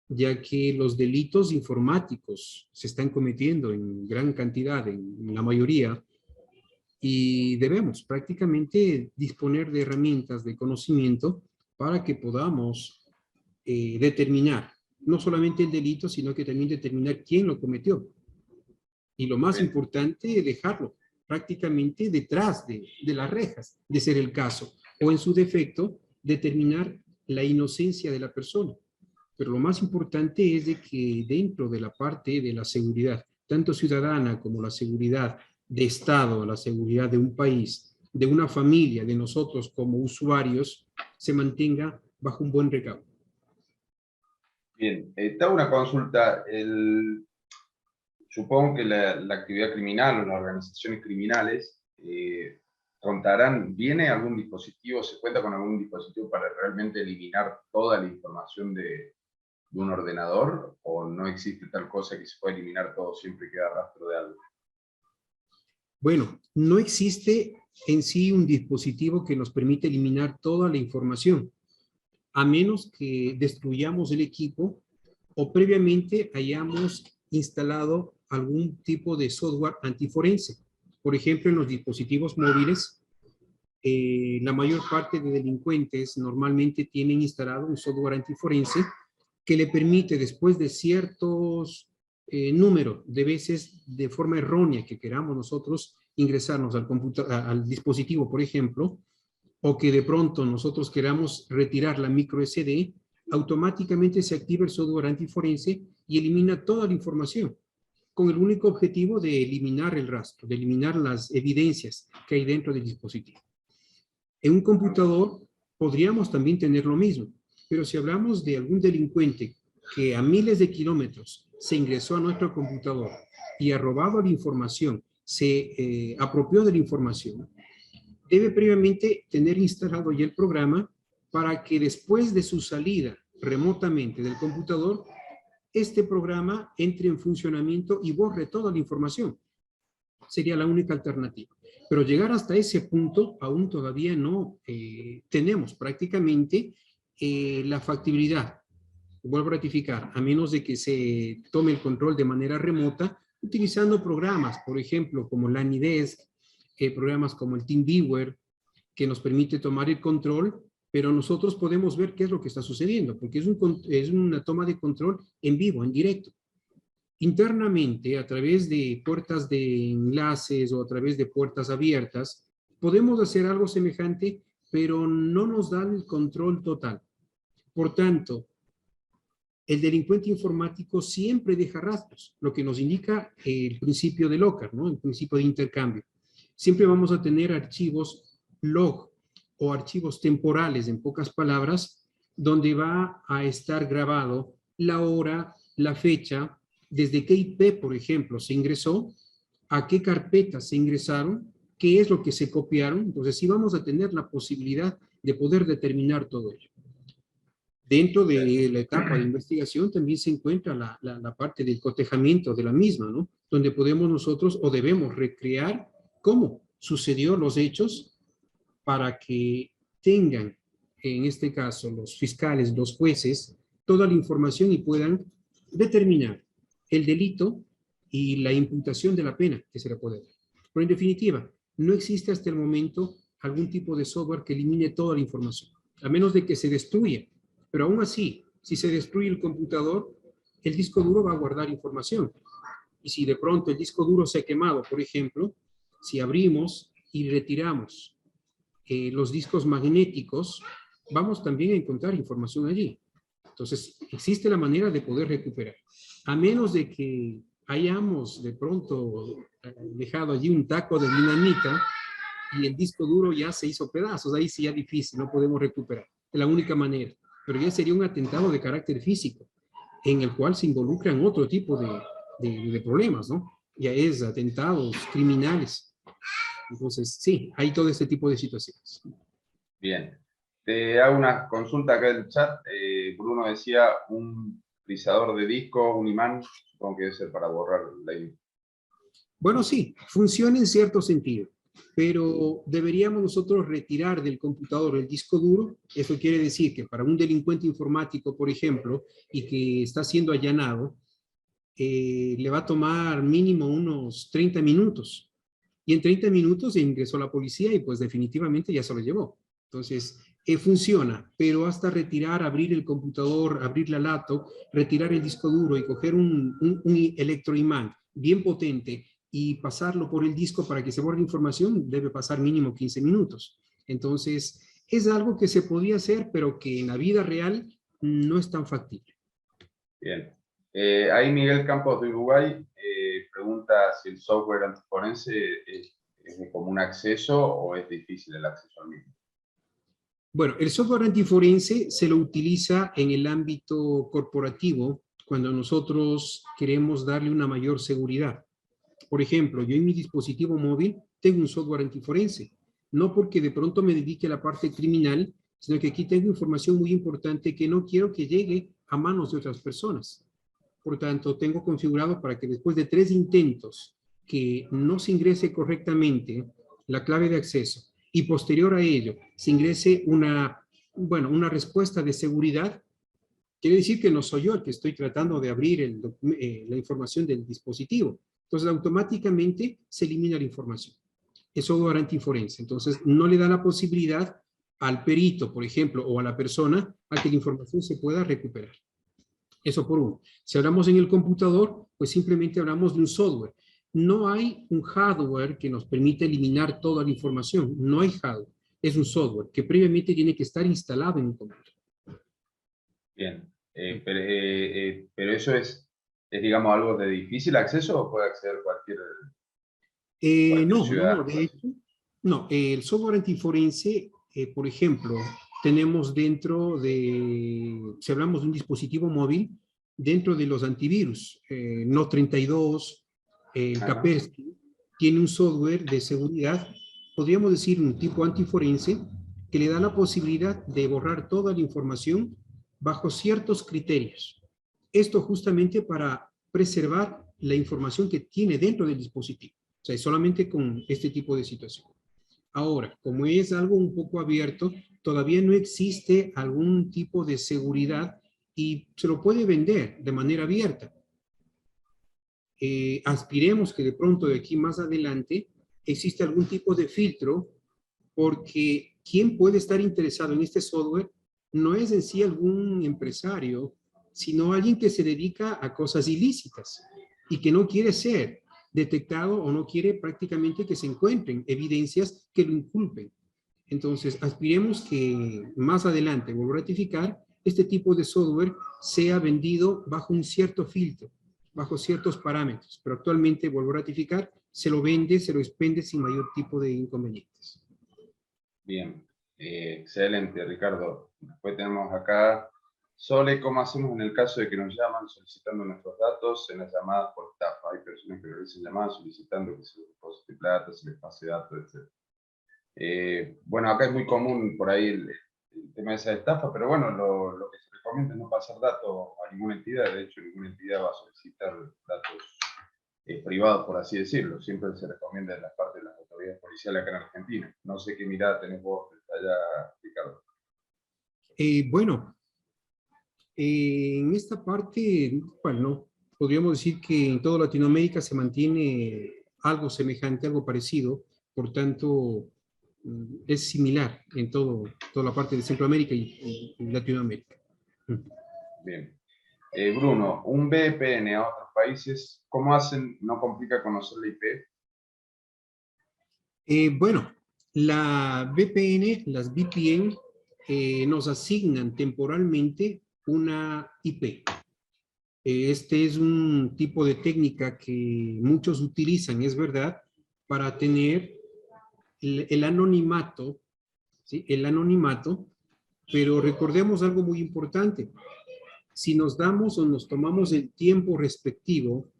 ya que los delitos informáticos se están cometiendo en gran cantidad, en la mayoría, y debemos prácticamente disponer de herramientas de conocimiento para que podamos determinar no solamente el delito, sino que también determinar quién lo cometió. Y lo más importante, dejarlo prácticamente detrás de las rejas, de ser el caso, o en su defecto, determinar la inocencia de la persona. Pero lo más importante es de que dentro de la parte de la seguridad, tanto ciudadana como la seguridad de Estado, la seguridad de un país, de una familia, de nosotros como usuarios, se mantenga bajo un buen recaudo. Bien, te hago una consulta. Supongo que la actividad criminal o las organizaciones criminales ¿viene algún dispositivo, se cuenta con algún dispositivo para realmente eliminar toda la información de un ordenador, o no existe tal cosa que se pueda eliminar todo, siempre queda rastro de algo? Bueno, no existe en sí un dispositivo que nos permite eliminar toda la información, a menos que destruyamos el equipo o previamente hayamos instalado algún tipo de software antiforense. Por ejemplo, en los dispositivos móviles, la mayor parte de delincuentes normalmente tienen instalado un software antiforense que le permite, después de ciertos número de veces de forma errónea que queramos nosotros ingresarnos al dispositivo, por ejemplo, o que de pronto nosotros queramos retirar la micro SD, automáticamente se activa el software antiforense y elimina toda la información, con el único objetivo de eliminar el rastro, de eliminar las evidencias que hay dentro del dispositivo. En un computador podríamos también tener lo mismo, pero si hablamos de algún delincuente que a miles de kilómetros se ingresó a nuestro computador y ha robado la información, se apropió de la información, debe previamente tener instalado ya el programa para que después de su salida remotamente del computador, este programa entre en funcionamiento y borre toda la información. Sería la única alternativa. Pero llegar hasta ese punto aún todavía no tenemos prácticamente la factibilidad. Vuelvo a ratificar, a menos de que se tome el control de manera remota, utilizando programas, por ejemplo, como LANIDESK, programas como el TeamViewer, que nos permite tomar el control, pero nosotros podemos ver qué es lo que está sucediendo, porque es una toma de control en vivo, en directo. Internamente, a través de puertas de enlaces o a través de puertas abiertas, podemos hacer algo semejante, pero no nos da el control total. Por tanto, el delincuente informático siempre deja rastros, lo que nos indica el principio de Locke, ¿no? El principio de intercambio. Siempre vamos a tener archivos log o archivos temporales, en pocas palabras, donde va a estar grabado la hora, la fecha, desde qué IP, por ejemplo, se ingresó, a qué carpetas se ingresaron, qué es lo que se copiaron. Entonces, sí vamos a tener la posibilidad de poder determinar todo ello. Dentro de la etapa de investigación también se encuentra la parte del cotejamiento de la misma, ¿no? Donde podemos nosotros o debemos recrear cómo sucedió los hechos para que tengan, en este caso, los fiscales, los jueces, toda la información y puedan determinar el delito y la imputación de la pena que se le puede dar. Pero en definitiva, no existe hasta el momento algún tipo de software que elimine toda la información, a menos de que se destruya. Pero aún así, si se destruye el computador, el disco duro va a guardar información. Y si de pronto el disco duro se ha quemado, por ejemplo, si abrimos y retiramos los discos magnéticos, vamos también a encontrar información allí. Entonces, existe la manera de poder recuperar. A menos de que hayamos de pronto dejado allí un taco de dinamita y el disco duro ya se hizo pedazos, ahí sí ya difícil, no podemos recuperar. Es la única manera. Pero ya sería un atentado de carácter físico, en el cual se involucran otro tipo de problemas, ¿no? Ya es atentados criminales. Entonces, sí, hay todo este tipo de situaciones. Bien. Te hago una consulta acá en el chat. Bruno decía un frisador de disco, un imán, supongo que debe ser para borrar la imagen. Bueno, sí, funciona en cierto sentido, pero deberíamos nosotros retirar del computador el disco duro. Eso quiere decir que para un delincuente informático, por ejemplo, y que está siendo allanado, le va a tomar mínimo unos 30 minutos. Y en 30 minutos ingresó la policía y pues definitivamente ya se lo llevó. Entonces, funciona, pero hasta retirar, abrir el computador, abrir la laptop, retirar el disco duro y coger un electroimán bien potente y pasarlo por el disco para que se borre información, debe pasar mínimo 15 minutos. Entonces, es algo que se podía hacer, pero que en la vida real no es tan factible. Bien. Ahí Miguel Campos de Uruguay pregunta si el software antiforense es de común acceso o es difícil el acceso al mismo. Bueno, el software antiforense se lo utiliza en el ámbito corporativo cuando nosotros queremos darle una mayor seguridad. Por ejemplo, yo en mi dispositivo móvil tengo un software antiforense, no porque de pronto me dedique a la parte criminal, sino que aquí tengo información muy importante que no quiero que llegue a manos de otras personas. Por tanto, tengo configurado para que después de 3 intentos que no se ingrese correctamente la clave de acceso y posterior a ello se ingrese una respuesta de seguridad, quiere decir que no soy yo el que estoy tratando de abrir la información del dispositivo. Entonces, automáticamente se elimina la información. Es software antiforense. Entonces, no le da la posibilidad al perito, por ejemplo, o a la persona a que la información se pueda recuperar. Eso por uno. Si hablamos en el computador, pues simplemente hablamos de un software. No hay un hardware que nos permita eliminar toda la información. No hay hardware. Es un software que previamente tiene que estar instalado en un computador. Bien. Pero eso es, digamos, algo de difícil acceso o puede acceder cualquier ciudadano. De hecho, no. El software antiforense, por ejemplo, tenemos dentro de, si hablamos de un dispositivo móvil, dentro de los antivirus, No32, el Kaspersky, tiene un software de seguridad, podríamos decir un tipo antiforense, que le da la posibilidad de borrar toda la información bajo ciertos criterios. Esto justamente para preservar la información que tiene dentro del dispositivo. O sea, solamente con este tipo de situación. Ahora, como es algo un poco abierto, todavía no existe algún tipo de seguridad y se lo puede vender de manera abierta. Aspiremos que de pronto de aquí más adelante existe algún tipo de filtro, porque quien puede estar interesado en este software no es en sí algún empresario, sino alguien que se dedica a cosas ilícitas y que no quiere ser detectado o no quiere prácticamente que se encuentren evidencias que lo inculpen. Entonces, aspiremos que más adelante, vuelvo a ratificar, este tipo de software sea vendido bajo un cierto filtro, bajo ciertos parámetros, pero actualmente, vuelvo a ratificar, se lo vende, se lo expende sin mayor tipo de inconvenientes. Bien, excelente, Ricardo. Después tenemos acá, Sole, ¿cómo hacemos en el caso de que nos llaman solicitando nuestros datos en las llamadas por estafa? Hay personas que realizan llamadas solicitando que se les deposite plata, se les pase datos, etc. Bueno, acá es muy común por ahí el tema de esa estafa, pero bueno, lo que se recomienda es no pasar datos a ninguna entidad. De hecho, ninguna entidad va a solicitar datos privados, por así decirlo. Siempre se recomienda en la parte de las autoridades policiales acá en Argentina. No sé qué mirada tenés vos desde allá, Ricardo. Bueno, en esta parte, bueno, podríamos decir que en toda Latinoamérica se mantiene algo semejante, algo parecido. Por tanto, es similar en toda la parte de Centroamérica y Latinoamérica. Bien. Bruno, un VPN a otros países, ¿cómo hacen? ¿No complica conocer la IP? Bueno, las VPN, nos asignan temporalmente una IP. Este es un tipo de técnica que muchos utilizan, es verdad, para tener el anonimato, ¿sí? El anonimato, pero recordemos algo muy importante. Si nos damos o nos tomamos el tiempo respectivo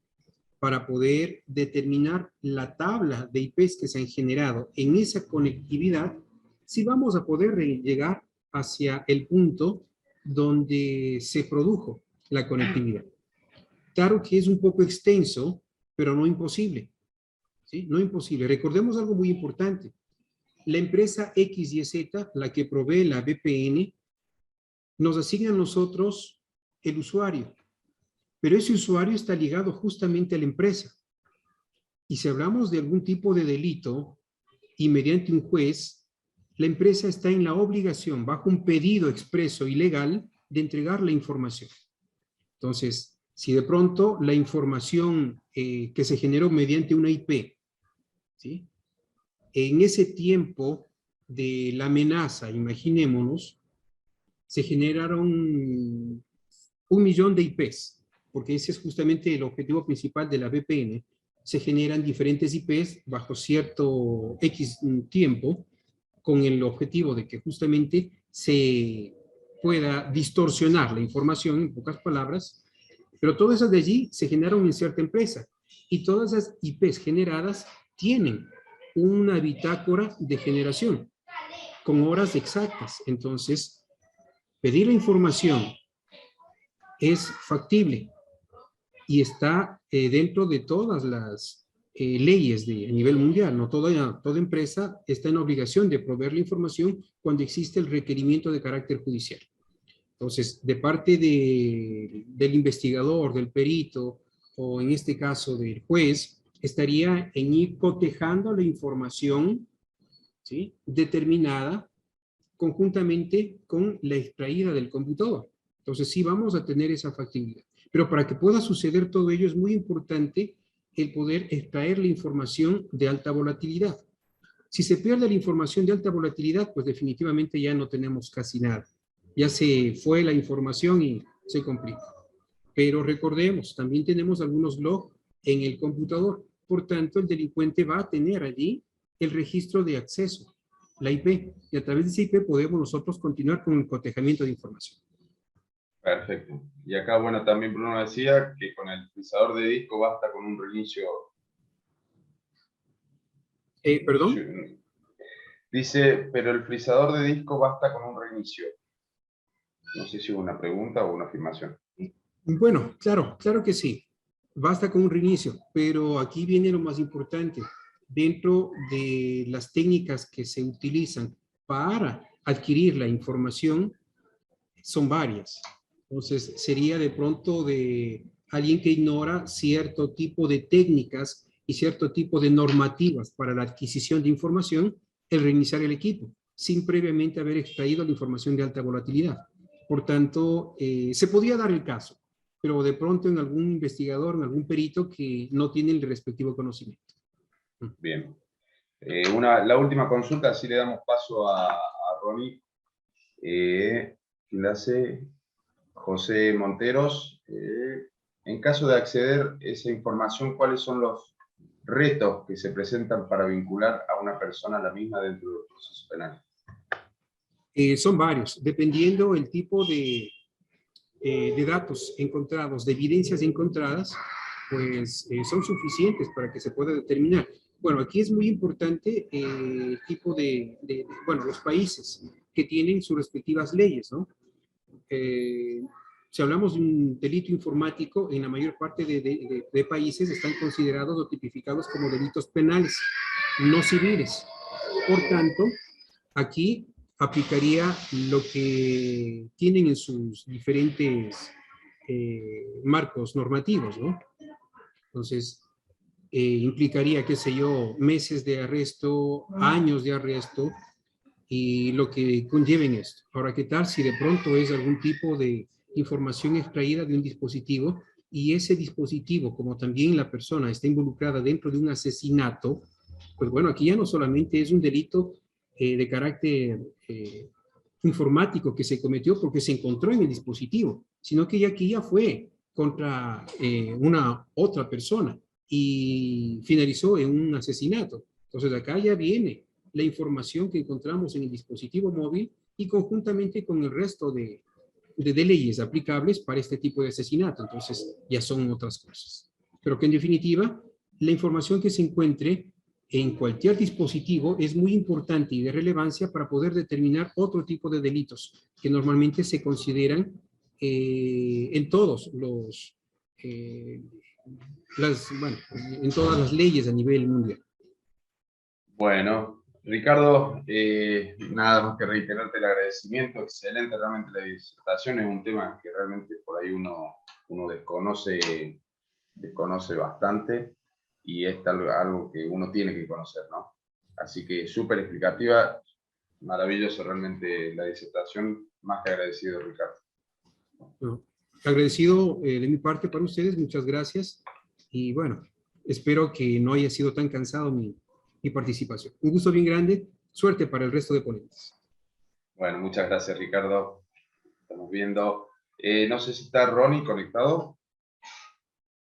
para poder determinar la tabla de IPs que se han generado en esa conectividad, sí vamos a poder llegar hacia el punto donde se produjo la conectividad. Claro que es un poco extenso, pero no imposible. ¿Sí? No imposible. Recordemos algo muy importante. La empresa XYZ, la que provee la VPN, nos asigna a nosotros el usuario, pero ese usuario está ligado justamente a la empresa. Y si hablamos de algún tipo de delito y mediante un juez, la empresa está en la obligación, bajo un pedido expreso y legal, de entregar la información. Entonces, si de pronto la información que se generó mediante una IP, ¿sí? En ese tiempo de la amenaza, imaginémonos, se generaron 1.000.000 de IPs, porque ese es justamente el objetivo principal de la VPN. Se generan diferentes IPs bajo cierto X tiempo, con el objetivo de que justamente se pueda distorsionar la información, en pocas palabras, pero todas esas de allí se generaron en cierta empresa, y todas esas IPs generadas tienen una bitácora de generación, con horas exactas. Entonces, pedir la información es factible y está dentro de todas las leyes a nivel mundial. No toda empresa está en obligación de proveer la información cuando existe el requerimiento de carácter judicial. Entonces, de parte del investigador, del perito, o en este caso del juez, estaría en ir cotejando la información, ¿sí?, determinada conjuntamente con la extraída del computador. Entonces, sí vamos a tener esa factibilidad. Pero para que pueda suceder todo ello es muy importante el poder extraer la información de alta volatilidad. Si se pierde la información de alta volatilidad, pues definitivamente ya no tenemos casi nada. Ya se fue la información y se complica. Pero recordemos, también tenemos algunos logs en el computador. Por tanto, el delincuente va a tener allí el registro de acceso, la IP, y a través de esa IP podemos nosotros continuar con el cotejamiento de información. Perfecto. Y acá, bueno, también Bruno decía que con el frisador de disco basta con un reinicio. ¿Perdón? Dice, pero el frisador de disco basta con un reinicio. No sé si es una pregunta o una afirmación. Bueno, claro que sí. Basta con un reinicio, pero aquí viene lo más importante. Dentro de las técnicas que se utilizan para adquirir la información, son varias. Entonces, sería de pronto de alguien que ignora cierto tipo de técnicas y cierto tipo de normativas para la adquisición de información, el reiniciar el equipo, sin previamente haber extraído la información de alta volatilidad. Por tanto, se podía dar el caso, pero de pronto en algún investigador, en algún perito que no tiene el respectivo conocimiento. Bien. La última consulta, así le damos paso a Ronnie. ¿Quién hace? José Monteros. En caso de acceder a esa información, ¿cuáles son los retos que se presentan para vincular a una persona a la misma dentro del proceso penal? Son varios, dependiendo el tipo de datos encontrados, de evidencias encontradas, pues son suficientes para que se pueda determinar. Bueno, aquí es muy importante el tipo bueno, los países que tienen sus respectivas leyes, ¿no? Si hablamos de un delito informático, en la mayor parte de países están considerados o tipificados como delitos penales, no civiles. Por tanto, aquí aplicaría lo que tienen en sus diferentes marcos normativos, ¿no? Entonces, implicaría, qué sé yo, meses de arresto, años de arresto, y lo que conlleven esto. Ahora, ¿qué tal si de pronto es algún tipo de información extraída de un dispositivo y ese dispositivo, como también la persona está involucrada dentro de un asesinato? Pues bueno, aquí ya no solamente es un delito de carácter informático que se cometió porque se encontró en el dispositivo, sino que ya aquí ya fue contra una otra persona y finalizó en un asesinato. Entonces acá ya viene la información que encontramos en el dispositivo móvil y conjuntamente con el resto de leyes aplicables para este tipo de asesinato. Entonces ya son otras cosas. Pero que en definitiva, la información que se encuentre en cualquier dispositivo es muy importante y de relevancia para poder determinar otro tipo de delitos que normalmente se consideran en todos los, bueno, en todas las leyes a nivel mundial. Bueno, Ricardo, nada más que reiterarte el agradecimiento, excelente realmente la disertación, es un tema que realmente por ahí uno desconoce bastante y es algo que uno tiene que conocer, ¿no? Así que súper explicativa, maravilloso realmente la disertación, más que agradecido, Ricardo. Bueno, agradecido de mi parte para ustedes, muchas gracias y bueno, espero que no haya sido tan cansado mi participación. Un gusto bien grande, suerte para el resto de ponentes. Bueno, muchas gracias, Ricardo. Estamos viendo. No sé si está Ronnie conectado.